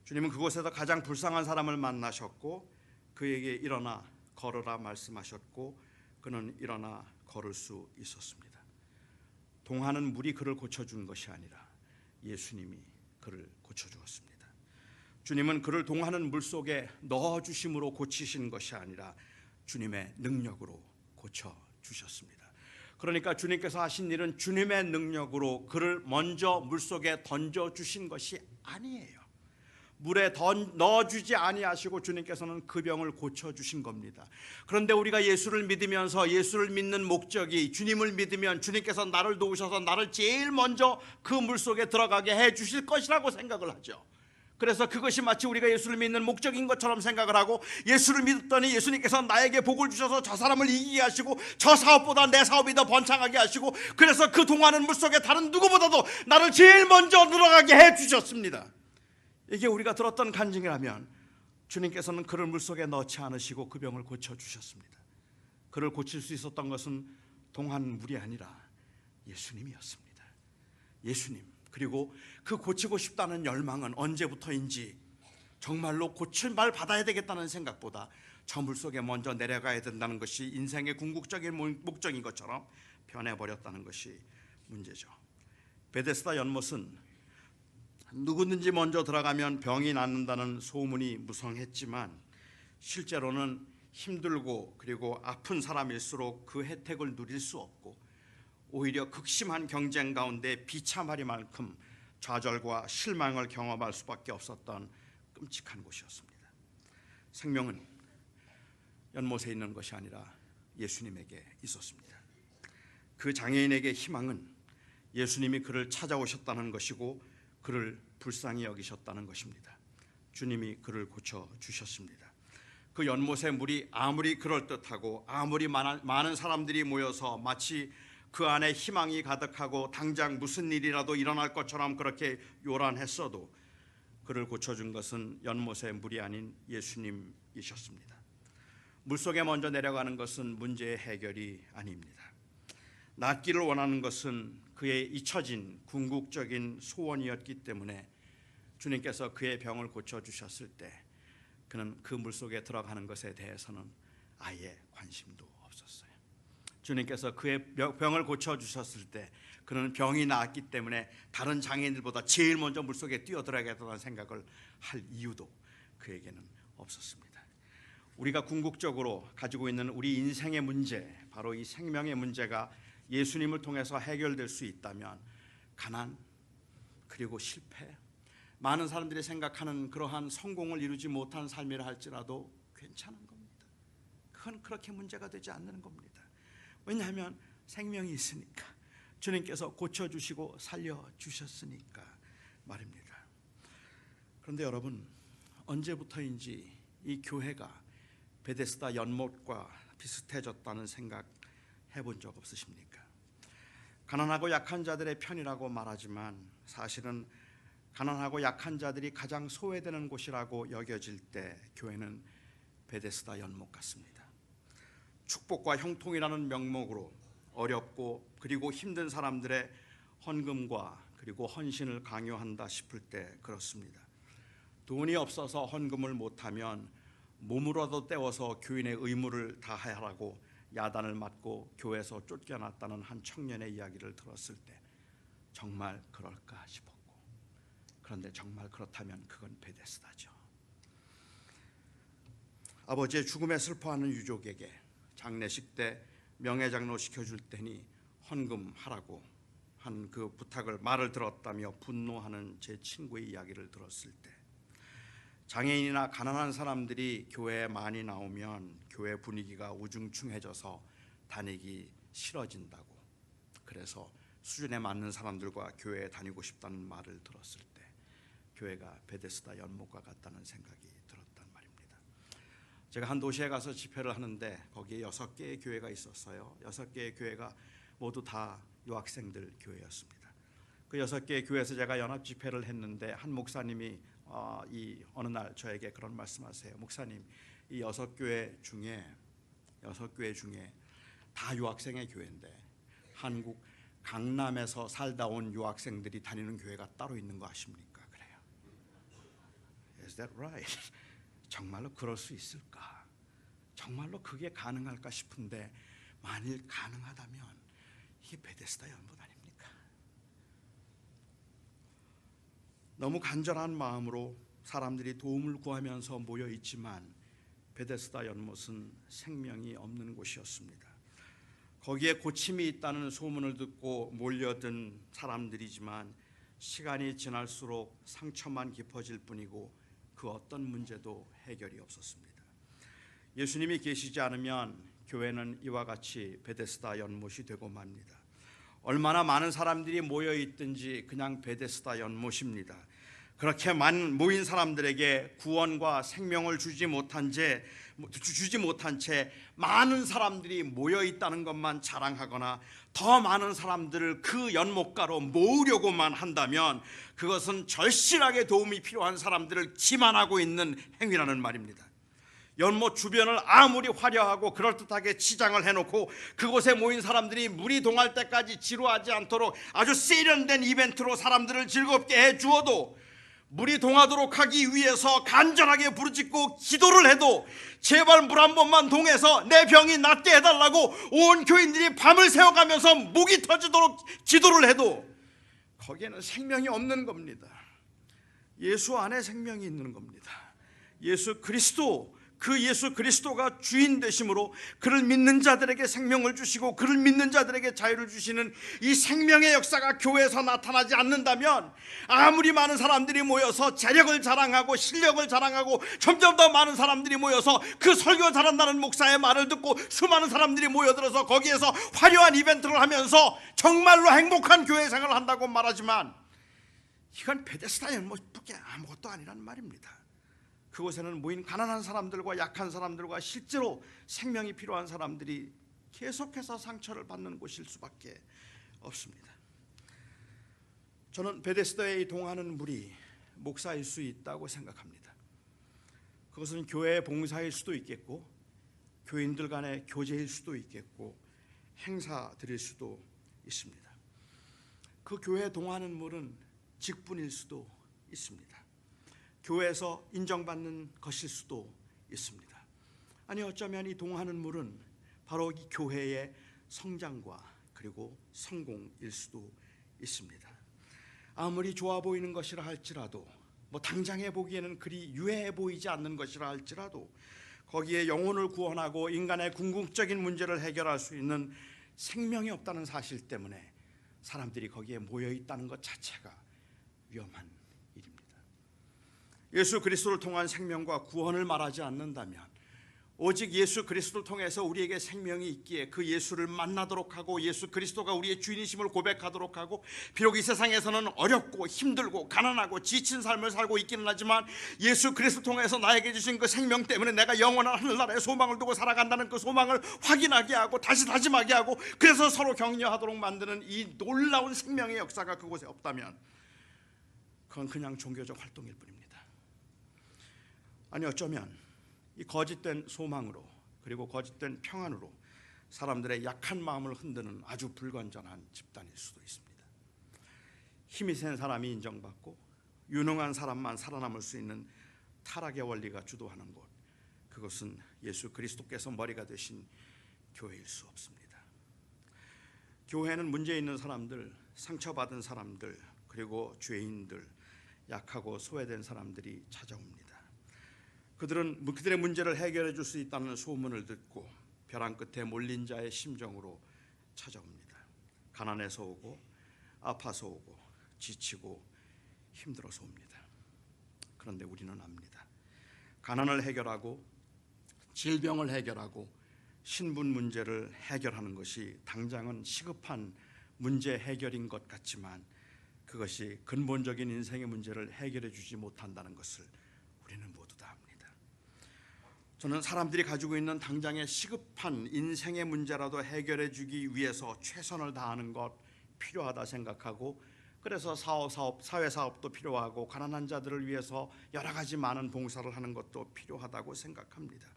주님은 그곳에서 가장 불쌍한 사람을 만나셨고, 그에게 일어나 걸으라 말씀하셨고, 그는 일어나 걸을 수 있었습니다. 동하는 물이 그를 고쳐준 것이 아니라 예수님이 그를 고쳐주었습니다. 주님은 그를 동하는 물속에 넣어주심으로 고치신 것이 아니라 주님의 능력으로 고쳐주셨습니다. 그러니까 주님께서 하신 일은 주님의 능력으로 그를 먼저 물속에 던져주신 것이 아니에요. 물에 넣어주지 아니하시고 주님께서는 그 병을 고쳐주신 겁니다. 그런데 우리가 예수를 믿으면서, 예수를 믿는 목적이, 주님을 믿으면 주님께서 나를 도우셔서 나를 제일 먼저 그 물속에 들어가게 해주실 것이라고 생각을 하죠. 그래서 그것이 마치 우리가 예수를 믿는 목적인 것처럼 생각을 하고, 예수를 믿었더니 예수님께서 나에게 복을 주셔서 저 사람을 이기게 하시고 저 사업보다 내 사업이 더 번창하게 하시고, 그래서 그 동하는 물속에 다른 누구보다도 나를 제일 먼저 들어가게 해주셨습니다. 이게 우리가 들었던 간증이라면 주님께서는 그를 물속에 넣지 않으시고 그 병을 고쳐주셨습니다. 그를 고칠 수 있었던 것은 동하는 물이 아니라 예수님이었습니다. 예수님. 그리고 그 고치고 싶다는 열망은 언제부터인지 정말로 고침을 받아야 되겠다는 생각보다 저 물속에 먼저 내려가야 된다는 것이 인생의 궁극적인 목적인 것처럼 변해버렸다는 것이 문제죠. 베데스다 연못은 누구든지 먼저 들어가면 병이 낫는다는 소문이 무성했지만, 실제로는 힘들고 그리고 아픈 사람일수록 그 혜택을 누릴 수 없고, 오히려 극심한 경쟁 가운데 비참하리만큼 좌절과 실망을 경험할 수밖에 없었던 끔찍한 곳이었습니다. 생명은 연못에 있는 것이 아니라 예수님에게 있었습니다. 그 장애인에게 희망은 예수님이 그를 찾아오셨다는 것이고 그를 불쌍히 여기셨다는 것입니다. 주님이 그를 고쳐주셨습니다. 그 연못의 물이 아무리 그럴듯하고 아무리 많은 사람들이 모여서 마치 그 안에 희망이 가득하고 당장 무슨 일이라도 일어날 것처럼 그렇게 요란했어도 그를 고쳐준 것은 연못의 물이 아닌 예수님이셨습니다. 물속에 먼저 내려가는 것은 문제의 해결이 아닙니다. 낫기를 원하는 것은 그의 잊혀진 궁극적인 소원이었기 때문에 주님께서 그의 병을 고쳐주셨을 때 그는 그 물속에 들어가는 것에 대해서는 아예 관심도 없었어요. 주님께서 그의 병을 고쳐주셨을 때 그는 병이 나았기 때문에 다른 장애인들보다 제일 먼저 물속에 뛰어들어야겠다는 생각을 할 이유도 그에게는 없었습니다. 우리가 궁극적으로 가지고 있는 우리 인생의 문제, 바로 이 생명의 문제가 예수님을 통해서 해결될 수 있다면 가난 그리고 실패, 많은 사람들이 생각하는 그러한 성공을 이루지 못한 삶이라 할지라도 괜찮은 겁니다. 그건 그렇게 문제가 되지 않는 겁니다. 왜냐하면 생명이 있으니까, 주님께서 고쳐주시고 살려주셨으니까 말입니다. 그런데 여러분, 언제부터인지 이 교회가 베데스다 연못과 비슷해졌다는 생각 해본 적 없으십니까? 가난하고 약한 자들의 편이라고 말하지만 사실은 가난하고 약한 자들이 가장 소외되는 곳이라고 여겨질 때 교회는 베데스다 연못 같습니다. 축복과 형통이라는 명목으로 어렵고 그리고 힘든 사람들의 헌금과 그리고 헌신을 강요한다 싶을 때 그렇습니다. 돈이 없어서 헌금을 못하면 몸으로도 때워서 교인의 의무를 다하라고 야단을 맞고 교회에서 쫓겨났다는 한 청년의 이야기를 들었을 때 정말 그럴까 싶었고, 그런데 정말 그렇다면 그건 베데스다죠. 아버지의 죽음에 슬퍼하는 유족에게 장례식 때 명예장로 시켜줄 테니 헌금하라고 한 그 부탁을 말을 들었다며 분노하는 제 친구의 이야기를 들었을 때, 장애인이나 가난한 사람들이 교회에 많이 나오면 교회 분위기가 우중충해져서 다니기 싫어진다고, 그래서 수준에 맞는 사람들과 교회에 다니고 싶다는 말을 들었을 때 교회가 베데스다 연못과 같다는 생각이 들었단 말입니다. 제가 한 도시에 가서 집회를 하는데 거기에 6개의 교회가 있었어요. 6개의 교회가 모두 다 유학생들 교회였습니다. 그 6개의 교회에서 제가 연합 집회를 했는데 한 목사님이 어느 날 저에게 그런 말씀하세요. 목사님, 이 6교회 중에 다 유학생의 교회인데 한국 강남에서 살다 온 유학생들이 다니는 교회가 따로 있는 거 아십니까? 그래요. Is that right? 정말로 그럴 수 있을까? 정말로 그게 가능할까 싶은데, 만일 가능하다면 이게 베데스다 연못 아닙니까? 너무 간절한 마음으로 사람들이 도움을 구하면서 모여 있지만 베데스다 연못은 생명이 없는 곳이었습니다. 거기에 고침이 있다는 소문을 듣고 몰려든 사람들이지만 시간이 지날수록 상처만 깊어질 뿐이고 그 어떤 문제도 해결이 없었습니다. 예수님이 계시지 않으면 교회는 이와 같이 베데스다 연못이 되고 맙니다. 얼마나 많은 사람들이 모여 있든지 그냥 베데스다 연못입니다. 그렇게 모인 사람들에게 구원과 생명을 주지 못한 채 많은 사람들이 모여 있다는 것만 자랑하거나 더 많은 사람들을 그 연못가로 모으려고만 한다면 그것은 절실하게 도움이 필요한 사람들을 기만하고 있는 행위라는 말입니다. 연못 주변을 아무리 화려하고 그럴듯하게 치장을 해놓고 그곳에 모인 사람들이 물이 동할 때까지 지루하지 않도록 아주 세련된 이벤트로 사람들을 즐겁게 해주어도, 물이 동하도록 하기 위해서 간절하게 부르짖고 기도를 해도 제발 물 한 번만 동해서 내 병이 낫게 해달라고 온 교인들이 밤을 새워가면서 목이 터지도록 기도를 해도 거기에는 생명이 없는 겁니다. 예수 안에 생명이 있는 겁니다. 예수 그리스도, 그 예수 그리스도가 주인 되심으로 그를 믿는 자들에게 생명을 주시고 그를 믿는 자들에게 자유를 주시는 이 생명의 역사가 교회에서 나타나지 않는다면, 아무리 많은 사람들이 모여서 재력을 자랑하고 실력을 자랑하고 점점 더 많은 사람들이 모여서 그 설교 잘한다는 목사의 말을 듣고 수많은 사람들이 모여들어서 거기에서 화려한 이벤트를 하면서 정말로 행복한 교회 생활을 한다고 말하지만, 이건 베데스다 연못밖에 아무것도 아니란 말입니다. 그곳에는 모인 가난한 사람들과 약한 사람들과 실제로 생명이 필요한 사람들이 계속해서 상처를 받는 곳일 수밖에 없습니다. 저는 베데스다에 동하는 물이 목사일 수 있다고 생각합니다. 그것은 교회 봉사일 수도 있겠고, 교인들 간의 교제일 수도 있겠고, 행사들일 수도 있습니다. 그 교회에 동하는 물은 직분일 수도 있습니다. 교회에서 인정받는 것일 수도 있습니다. 아니, 어쩌면 이 동하는 물은 바로 이 교회의 성장과 그리고 성공일 수도 있습니다. 아무리 좋아 보이는 것이라 할지라도, 당장에 보기에는 그리 유해해 보이지 않는 것이라 할지라도, 거기에 영혼을 구원하고 인간의 궁극적인 문제를 해결할 수 있는 생명이 없다는 사실 때문에 사람들이 거기에 모여 있다는 것 자체가 위험한 일입니다. 예수 그리스도를 통한 생명과 구원을 말하지 않는다면, 오직 예수 그리스도를 통해서 우리에게 생명이 있기에 그 예수를 만나도록 하고 예수 그리스도가 우리의 주인이심을 고백하도록 하고, 비록 이 세상에서는 어렵고 힘들고 가난하고 지친 삶을 살고 있기는 하지만 예수 그리스도를 통해서 나에게 주신 그 생명 때문에 내가 영원한 하늘나라에 소망을 두고 살아간다는 그 소망을 확인하게 하고 다시 다짐하게 하고, 그래서 서로 격려하도록 만드는 이 놀라운 생명의 역사가 그곳에 없다면 그건 그냥 종교적 활동일 뿐입니다. 아니, 어쩌면 이 거짓된 소망으로 그리고 거짓된 평안으로 사람들의 약한 마음을 흔드는 아주 불건전한 집단일 수도 있습니다. 힘이 센 사람이 인정받고 유능한 사람만 살아남을 수 있는 타락의 원리가 주도하는 곳, 그것은 예수 그리스도께서 머리가 되신 교회일 수 없습니다. 교회는 문제 있는 사람들, 상처받은 사람들, 그리고 죄인들, 약하고 소외된 사람들이 찾아옵니다. 그들은 그들의 문제를 해결해 줄 수 있다는 소문을 듣고 벼랑 끝에 몰린 자의 심정으로 찾아옵니다. 가난해서 오고, 아파서 오고, 지치고 힘들어서 옵니다. 그런데 우리는 압니다. 가난을 해결하고 질병을 해결하고 신분 문제를 해결하는 것이 당장은 시급한 문제 해결인 것 같지만, 그것이 근본적인 인생의 문제를 해결해 주지 못한다는 것을 우리는 모두 다 압니다. 저는 사람들이 가지고 있는 당장의 시급한 인생의 문제라도 해결해 주기 위해서 최선을 다하는 것 필요하다 생각하고, 그래서 사회사업도 필요하고 가난한 자들을 위해서 여러 가지 많은 봉사를 하는 것도 필요하다고 생각합니다.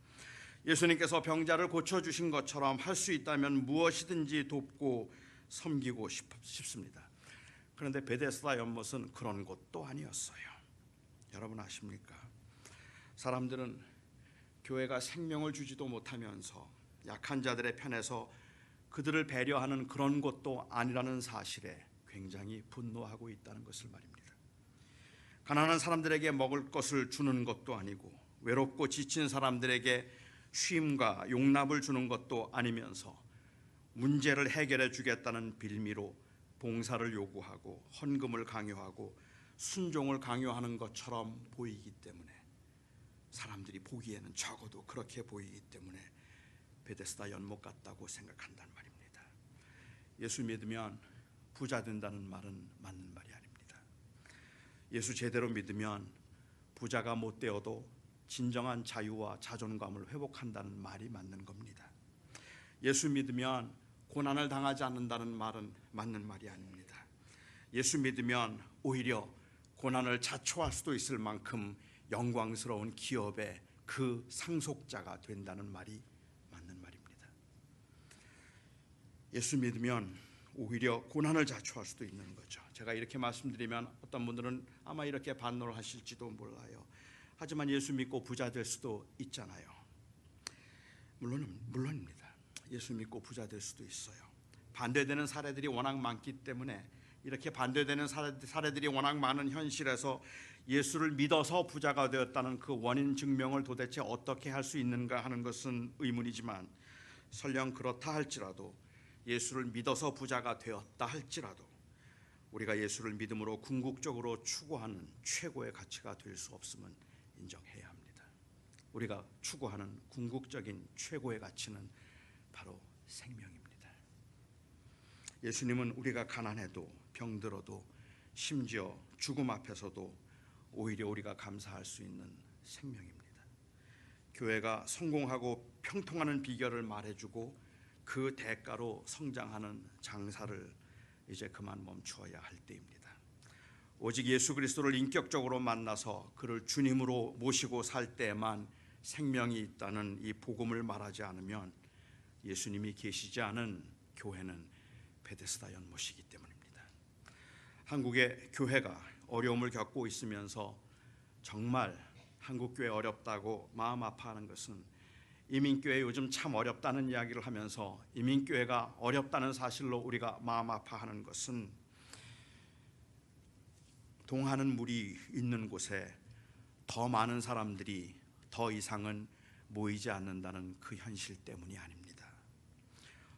예수님께서 병자를 고쳐주신 것처럼 할 수 있다면 무엇이든지 돕고 섬기고 싶습니다. 그런데 베데스다 연못은 그런 곳도 아니었어요. 여러분 아십니까? 사람들은 교회가 생명을 주지도 못하면서 약한 자들의 편에서 그들을 배려하는 그런 곳도 아니라는 사실에 굉장히 분노하고 있다는 것을 말입니다. 가난한 사람들에게 먹을 것을 주는 것도 아니고, 외롭고 지친 사람들에게 쉼과 용납을 주는 것도 아니면서 문제를 해결해 주겠다는 빌미로 봉사를 요구하고 헌금을 강요하고 순종을 강요하는 것처럼 보이기 때문에, 사람들이 보기에는 적어도 그렇게 보이기 때문에 베데스다 연못 같다고 생각한단 말입니다. 예수 믿으면 부자 된다는 말은 맞는 말이 아닙니다. 예수 제대로 믿으면 부자가 못 되어도 진정한 자유와 자존감을 회복한다는 말이 맞는 겁니다. 예수 믿으면 고난을 당하지 않는다는 말은 맞는 말이 아닙니다. 예수 믿으면 오히려 고난을 자초할 수도 있을 만큼 영광스러운 기업의 그 상속자가 된다는 말이 맞는 말입니다. 예수 믿으면 오히려 고난을 자초할 수도 있는 거죠. 제가 이렇게 말씀드리면 어떤 분들은 아마 이렇게 반론을 하실지도 몰라요. 하지만 예수 믿고 부자 될 수도 있잖아요. 물론입니다. 예수 믿고 부자 될 수도 있어요. 반대되는 사례들이 워낙 많기 때문에, 이렇게 반대되는 사례들이 워낙 많은 현실에서 예수를 믿어서 부자가 되었다는 그 원인 증명을 도대체 어떻게 할 수 있는가 하는 것은 의문이지만, 설령 그렇다 할지라도, 예수를 믿어서 부자가 되었다 할지라도 우리가 예수를 믿음으로 궁극적으로 추구하는 최고의 가치가 될 수 없음은 인정해야 합니다. 우리가 추구하는 궁극적인 최고의 가치는 바로 생명입니다. 예수님은 우리가 가난해도 병들어도 심지어 죽음 앞에서도 오히려 우리가 감사할 수 있는 생명입니다. 교회가 성공하고 평통하는 비결을 말해주고 그 대가로 성장하는 장사를 이제 그만 멈추어야 할 때입니다. 오직 예수 그리스도를 인격적으로 만나서 그를 주님으로 모시고 살 때에만 생명이 있다는 이 복음을 말하지 않으면 예수님이 계시지 않은 교회는 베데스다 연못이기 때문입니다. 한국의 교회가 어려움을 겪고 있으면서 정말 한국교회 어렵다고 마음 아파하는 것은, 이민교회 요즘 참 어렵다는 이야기를 하면서 이민교회가 어렵다는 사실로 우리가 마음 아파하는 것은, 동하는 물이 있는 곳에 더 많은 사람들이 더 이상은 모이지 않는다는 그 현실 때문이 아닙니다.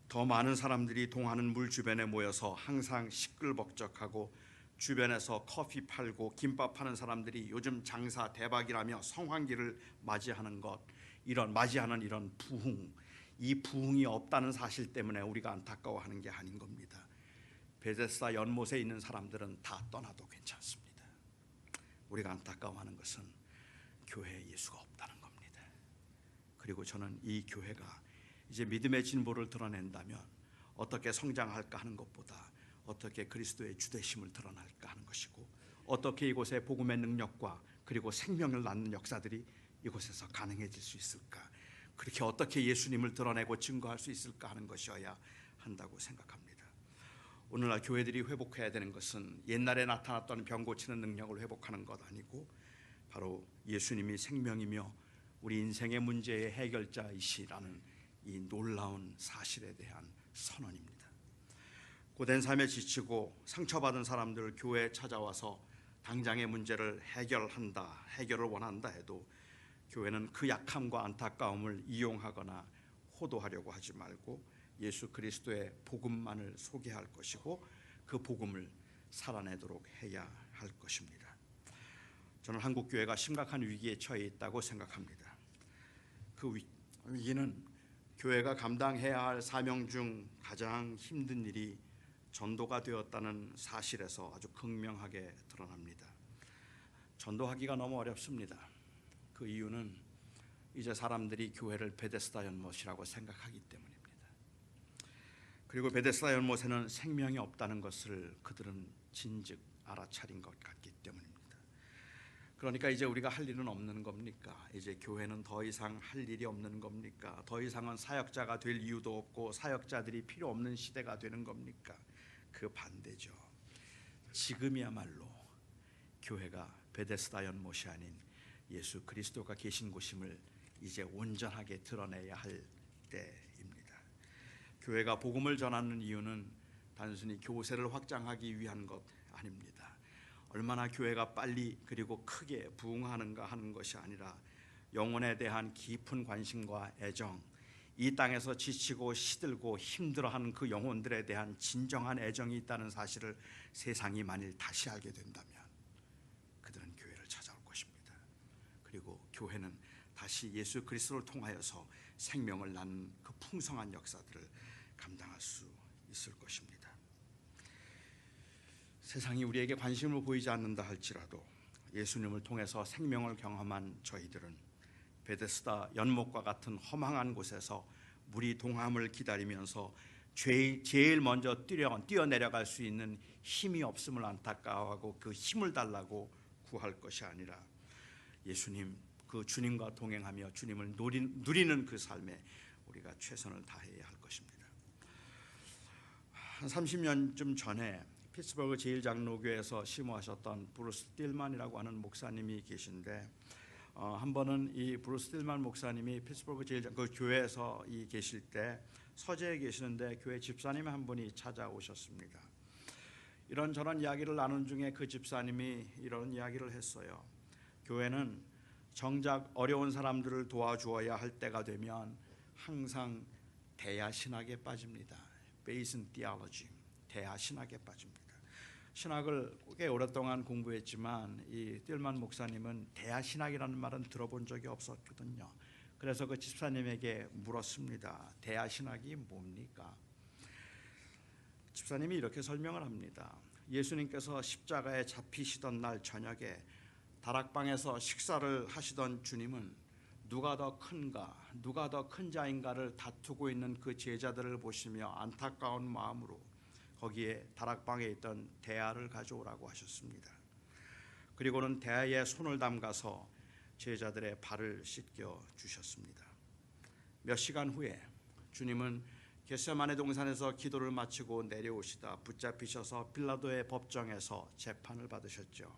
더 많은 사람들이 동하는 물 주변에 모여서 항상 시끌벅적하고 주변에서 커피 팔고 김밥 파는 사람들이 요즘 장사 대박이라며 성황기를 맞이하는 이런 부흥, 이 부흥이 없다는 사실 때문에 우리가 안타까워하는 게 아닌 겁니다. 베데스다 연못에 있는 사람들은 다 떠나도 괜찮습니다. 우리가 안타까워하는 것은 교회에 예수가 없다는 겁니다. 그리고 저는 이 교회가 이제 믿음의 진보를 드러낸다면 어떻게 성장할까 하는 것보다 어떻게 그리스도의 주되심을 드러날까 하는 것이고, 어떻게 이곳에 복음의 능력과 그리고 생명을 낳는 역사들이 이곳에서 가능해질 수 있을까, 그렇게 어떻게 예수님을 드러내고 증거할 수 있을까 하는 것이어야 한다고 생각합니다. 오늘날 교회들이 회복해야 되는 것은 옛날에 나타났던 병 고치는 능력을 회복하는 것 아니고 바로 예수님이 생명이며 우리 인생의 문제의 해결자이시라는 이 놀라운 사실에 대한 선언입니다. 고된 삶에 지치고 상처받은 사람들 교회에 찾아와서 당장의 문제를 해결을 원한다 해도 교회는 그 약함과 안타까움을 이용하거나 호도하려고 하지 말고 예수 그리스도의 복음만을 소개할 것이고 그 복음을 살아내도록 해야 할 것입니다. 저는 한국 교회가 심각한 위기에 처해 있다고 생각합니다. 그 위기는 교회가 감당해야 할 사명 중 가장 힘든 일이 전도가 되었다는 사실에서 아주 극명하게 드러납니다. 전도하기가 너무 어렵습니다. 그 이유는 이제 사람들이 교회를 베데스다 연못이라고 생각하기 때문입니다. 그리고 베데스다 연못에는 생명이 없다는 것을 그들은 진즉 알아차린 것 같기 때문입니다. 그러니까 이제 우리가 할 일은 없는 겁니까? 이제 교회는 더 이상 할 일이 없는 겁니까? 더 이상은 사역자가 될 이유도 없고 사역자들이 필요 없는 시대가 되는 겁니까? 그 반대죠. 지금이야말로 교회가 베데스다 연못이 아닌 예수 그리스도가 계신 곳임을 이제 온전하게 드러내야 할 때입니다. 교회가 복음을 전하는 이유는 단순히 교세를 확장하기 위한 것 아닙니다. 얼마나 교회가 빨리 그리고 크게 부흥하는가 하는 것이 아니라 영혼에 대한 깊은 관심과 애정, 이 땅에서 지치고 시들고 힘들어하는 그 영혼들에 대한 진정한 애정이 있다는 사실을 세상이 만일 다시 알게 된다면 그들은 교회를 찾아올 것입니다. 그리고 교회는 다시 예수 그리스도를 통하여서 생명을 낳는 그 풍성한 역사들을 감당할 수 있을 것입니다. 세상이 우리에게 관심을 보이지 않는다 할지라도 예수님을 통해서 생명을 경험한 저희들은 베데스다 연못과 같은 허망한 곳에서 물이 동함을 기다리면서 제일 먼저 뛰어내려갈 수 있는 힘이 없음을 안타까워하고 그 힘을 달라고 구할 것이 아니라 예수님, 그 주님과 동행하며 주님을 누리는 그 삶에 우리가 최선을 다해야 할 것입니다. 한 30년쯤 전에 피츠버그 제1장로교회에서 심호하셨던 브루스 딜만이라고 하는 목사님이 계신데, 한 번은 이 브루스 딜만 목사님이 피츠버그 그 교회에서 계실 때 서재에 계시는데 교회 집사님 한 분이 찾아오셨습니다. 이런저런 이야기를 나눈 중에 그 집사님이 이런 이야기를 했어요. 교회는 정작 어려운 사람들을 도와주어야 할 때가 되면 항상 대야신학에 빠집니다. Bayesian theology, 대야신학에 빠집니다. 신학을 꽤 오랫동안 공부했지만 이 띨만 목사님은 대야신학이라는 말은 들어본 적이 없었거든요. 그래서 그 집사님에게 물었습니다. 대야신학이 뭡니까? 집사님이 이렇게 설명을 합니다. 예수님께서 십자가에 잡히시던 날 저녁에 다락방에서 식사를 하시던 주님은 누가 더 큰가, 누가 더 큰 자인가를 다투고 있는 그 제자들을 보시며 안타까운 마음으로 거기에 다락방에 있던 대야를 가져오라고 하셨습니다. 그리고는 대야에 손을 담가서 제자들의 발을 씻겨 주셨습니다. 몇 시간 후에 주님은 겟세마네 동산에서 기도를 마치고 내려오시다 붙잡히셔서 빌라도의 법정에서 재판을 받으셨죠.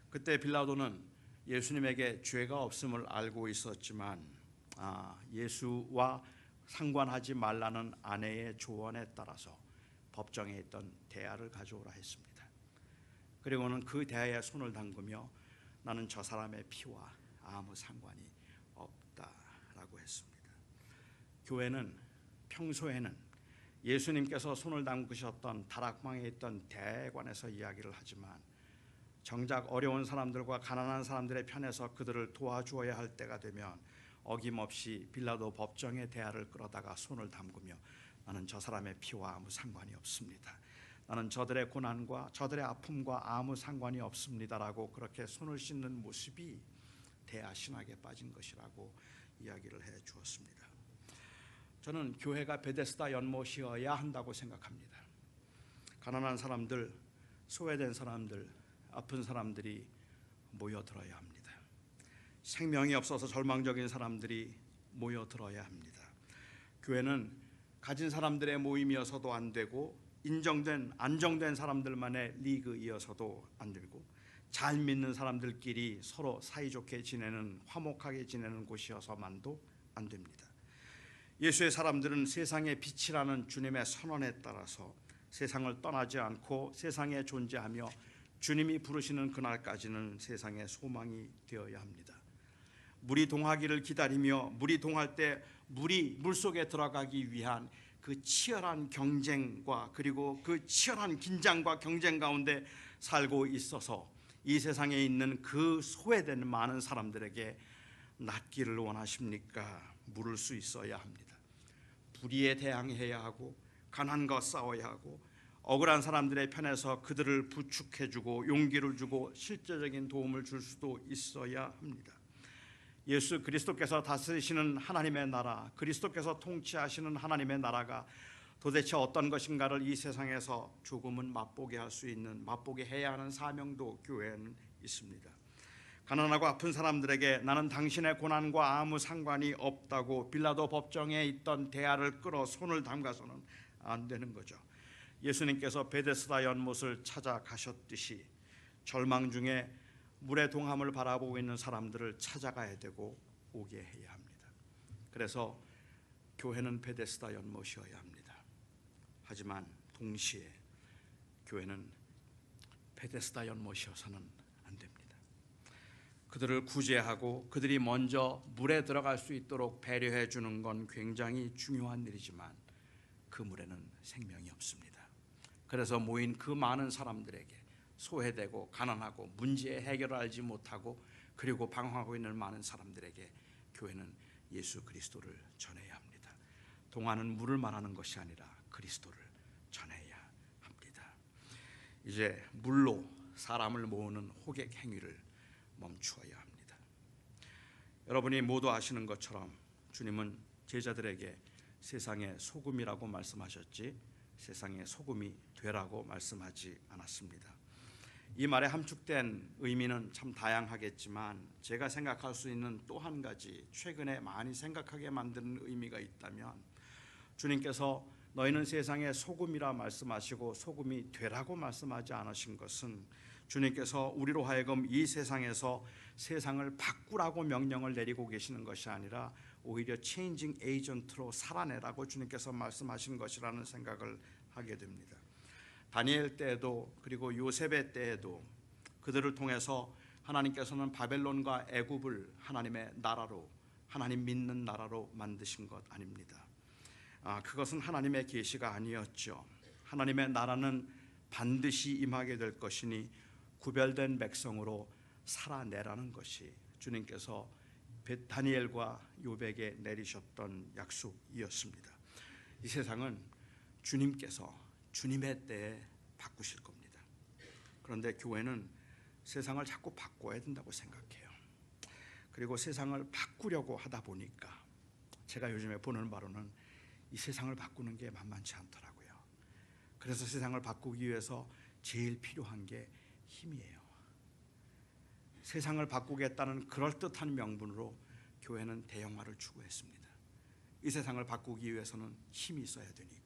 그때 빌라도는 예수님에게 죄가 없음을 알고 있었지만 예수와 상관하지 말라는 아내의 조언에 따라서 법정에 있던 대야를 가져오라 했습니다. 그리고는 그 대야에 손을 담그며 나는 저 사람의 피와 아무 상관이 없다라고 했습니다. 교회는 평소에는 예수님께서 손을 담그셨던 다락방에 있던 대관에서 이야기를 하지만 정작 어려운 사람들과 가난한 사람들의 편에서 그들을 도와주어야 할 때가 되면 어김없이 빌라도 법정의 대야를 끌어다가 손을 담그며 나는 저 사람의 피와 아무 상관이 없습니다. 나는 저들의 고난과 저들의 아픔과 아무 상관이 없습니다라고 그렇게 손을 씻는 모습이 대야신학에 빠진 것이라고 이야기를 해 주었습니다. 저는 교회가 베데스다 연못이어야 한다고 생각합니다. 가난한 사람들, 소외된 사람들, 아픈 사람들이 모여들어야 합니다. 생명이 없어서 절망적인 사람들이 모여들어야 합니다. 교회는 가진 사람들의 모임이어서도 안 되고 안정된 사람들만의 리그이어서도 안 되고 잘 믿는 사람들끼리 서로 사이좋게 지내는 화목하게 지내는 곳이어서만도 안 됩니다. 예수의 사람들은 세상의 빛이라는 주님의 선언에 따라서 세상을 떠나지 않고 세상에 존재하며 주님이 부르시는 그날까지는 세상의 소망이 되어야 합니다. 물이 동하기를 기다리며 물이 동할 때 물이 물속에 들어가기 위한 그 치열한 경쟁과 그리고 그 치열한 긴장과 경쟁 가운데 살고 있어서 이 세상에 있는 그 소외된 많은 사람들에게 낫기를 원하십니까? 물을 수 있어야 합니다. 불의에 대항해야 하고 가난과 싸워야 하고 억울한 사람들의 편에서 그들을 부축해주고 용기를 주고 실제적인 도움을 줄 수도 있어야 합니다. 예수 그리스도께서 다스리시는 하나님의 나라, 그리스도께서 통치하시는 하나님의 나라가 도대체 어떤 것인가를 이 세상에서 조금은 맛보게 할 수 있는, 맛보게 해야 하는 사명도 교회에는 있습니다. 가난하고 아픈 사람들에게 나는 당신의 고난과 아무 상관이 없다고 빌라도 법정에 있던 대야를 끌어 손을 담가서는 안 되는 거죠. 예수님께서 베데스다 연못을 찾아가셨듯이 절망 중에 물의 동함을 바라보고 있는 사람들을 찾아가야 되고 오게 해야 합니다. 그래서 교회는 베데스다 연못이어야 합니다. 하지만 동시에 교회는 베데스다 연못이어서는 안 됩니다. 그들을 구제하고 그들이 먼저 물에 들어갈 수 있도록 배려해 주는 건 굉장히 중요한 일이지만 그 물에는 생명이 없습니다. 그래서 모인 그 많은 사람들에게 소외되고 가난하고 문제의 해결을 알지 못하고 그리고 방황하고 있는 많은 사람들에게 교회는 예수 그리스도를 전해야 합니다. 동하는 물을 말하는 것이 아니라 그리스도를 전해야 합니다. 이제 물로 사람을 모으는 호객 행위를 멈추어야 합니다. 여러분이 모두 아시는 것처럼 주님은 제자들에게 세상의 소금이라고 말씀하셨지 세상의 소금이 되라고 말씀하지 않았습니다. 이 말에 함축된 의미는 참 다양하겠지만 제가 생각할 수 있는 또 한 가지 최근에 많이 생각하게 만드는 의미가 있다면 주님께서 너희는 세상의 소금이라 말씀하시고 소금이 되라고 말씀하지 않으신 것은 주님께서 우리로 하여금 이 세상에서 세상을 바꾸라고 명령을 내리고 계시는 것이 아니라 오히려 체인징 에이전트로 살아내라고 주님께서 말씀하신 것이라는 생각을 하게 됩니다. 다니엘 때에도 그리고 요셉의 때에도 그들을 통해서 하나님께서는 바벨론과 애굽을 하나님의 나라로, 하나님 믿는 나라로 만드신 것 아닙니다. 그것은 하나님의 계시가 아니었죠. 하나님의 나라는 반드시 임하게 될 것이니 구별된 백성으로 살아내라는 것이 주님께서 다니엘과 욥에게 내리셨던 약속이었습니다. 이 세상은 주님께서 주님의 때에 바꾸실 겁니다. 그런데 교회는 세상을 자꾸 바꿔야 된다고 생각해요. 그리고 세상을 바꾸려고 하다 보니까 제가 요즘에 보는 바로는 이 세상을 바꾸는 게 만만치 않더라고요. 그래서 세상을 바꾸기 위해서 제일 필요한 게 힘이에요. 세상을 바꾸겠다는 그럴듯한 명분으로 교회는 대형화를 추구했습니다. 이 세상을 바꾸기 위해서는 힘이 있어야 되니까,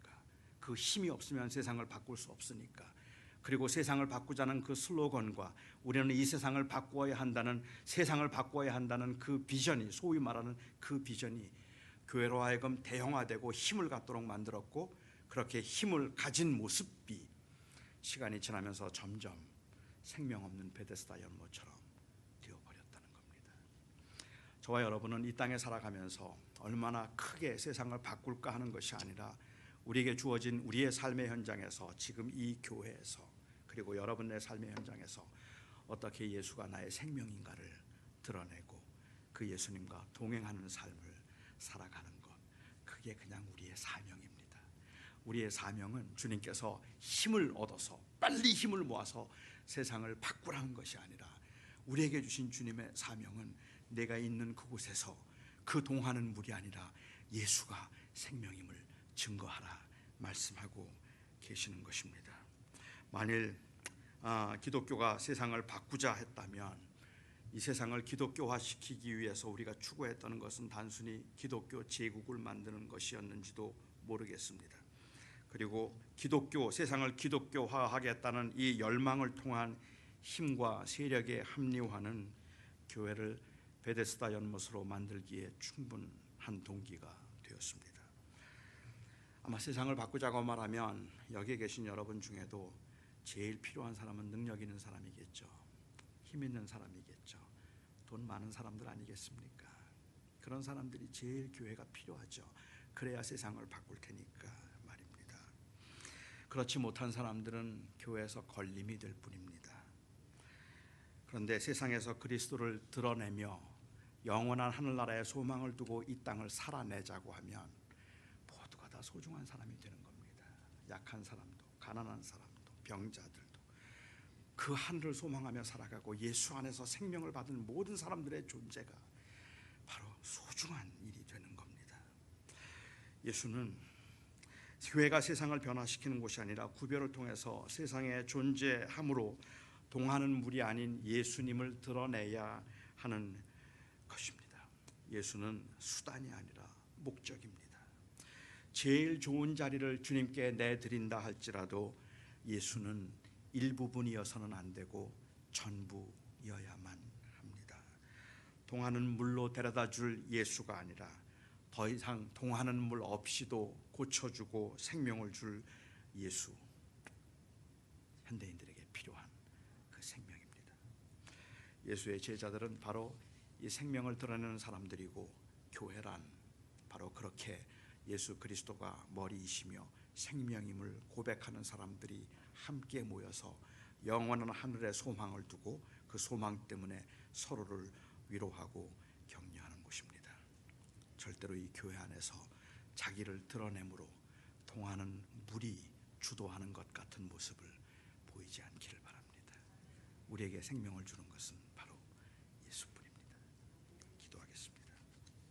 그 힘이 없으면 세상을 바꿀 수 없으니까, 그리고 세상을 바꾸자는 그 슬로건과 우리는 이 세상을 바꾸어야 한다는, 세상을 바꾸어야 한다는 그 비전이, 소위 말하는 그 비전이 교회로 하여금 대형화되고 힘을 갖도록 만들었고, 그렇게 힘을 가진 모습이 시간이 지나면서 점점 생명 없는 베데스다 연못처럼 되어버렸다는 겁니다. 저와 여러분은 이 땅에 살아가면서 얼마나 크게 세상을 바꿀까 하는 것이 아니라 우리에게 주어진 우리의 삶의 현장에서, 지금 이 교회에서, 그리고 여러분의 삶의 현장에서 어떻게 예수가 나의 생명인가를 드러내고 그 예수님과 동행하는 삶을 살아가는 것, 그게 그냥 우리의 사명입니다. 우리의 사명은 주님께서 힘을 얻어서 빨리 힘을 모아서 세상을 바꾸라는 것이 아니라, 우리에게 주신 주님의 사명은 내가 있는 그곳에서 그 동하는 물이 아니라 예수가 생명임을 증거하라 말씀하고 계시는 것입니다. 만일 기독교가 세상을 바꾸자 했다면 이 세상을 기독교화시키기 위해서 우리가 추구했던 것은 단순히 기독교 제국을 만드는 것이었는지도 모르겠습니다. 그리고 세상을 기독교화하겠다는 이 열망을 통한 힘과 세력의 합리화는 교회를 베데스다 연못으로 만들기에 충분한 동기가 되었습니다. 아마 세상을 바꾸자고 말하면 여기에 계신 여러분 중에도 제일 필요한 사람은 능력 있는 사람이겠죠. 힘 있는 사람이겠죠. 돈 많은 사람들 아니겠습니까? 그런 사람들이 제일 교회가 필요하죠. 그래야 세상을 바꿀 테니까 말입니다. 그렇지 못한 사람들은 교회에서 걸림이 될 뿐입니다. 그런데 세상에서 그리스도를 드러내며 영원한 하늘나라의 소망을 두고 이 땅을 살아내자고 하면 모두가 다 소중한 사람이 되는 겁니다. 약한 사람도, 가난한 사람도, 병자들도 그 하늘을 소망하며 살아가고 예수 안에서 생명을 받은 모든 사람들의 존재가 바로 소중한 일이 되는 겁니다. 예수는 교회가 세상을 변화시키는 곳이 아니라 구별을 통해서 세상에 존재함으로 동하는 물이 아닌 예수님을 드러내야 하는 것입니다. 예수는 수단이 아니라 목적입니다. 제일 좋은 자리를 주님께 내드린다 할지라도 예수는 일부분이어서는 안 되고 전부여야만 합니다. 동하는 물로 데려다 줄 예수가 아니라 더 이상 동하는 물 없이도 고쳐주고 생명을 줄 예수, 현대인들에게 필요한 그 생명입니다. 예수의 제자들은 바로 이 생명을 드러내는 사람들이고, 교회란 바로 그렇게 예수 그리스도가 머리이시며 생명임을 고백하는 사람들이 함께 모여서 영원한 하늘의 소망을 두고 그 소망 때문에 서로를 위로하고 격려하는 곳입니다. 절대로 이 교회 안에서 자기를 드러내므로 동하는 물이 주도하는 것 같은 모습을 보이지 않기를 바랍니다. 우리에게 생명을 주는 것은 바로 예수뿐입니다.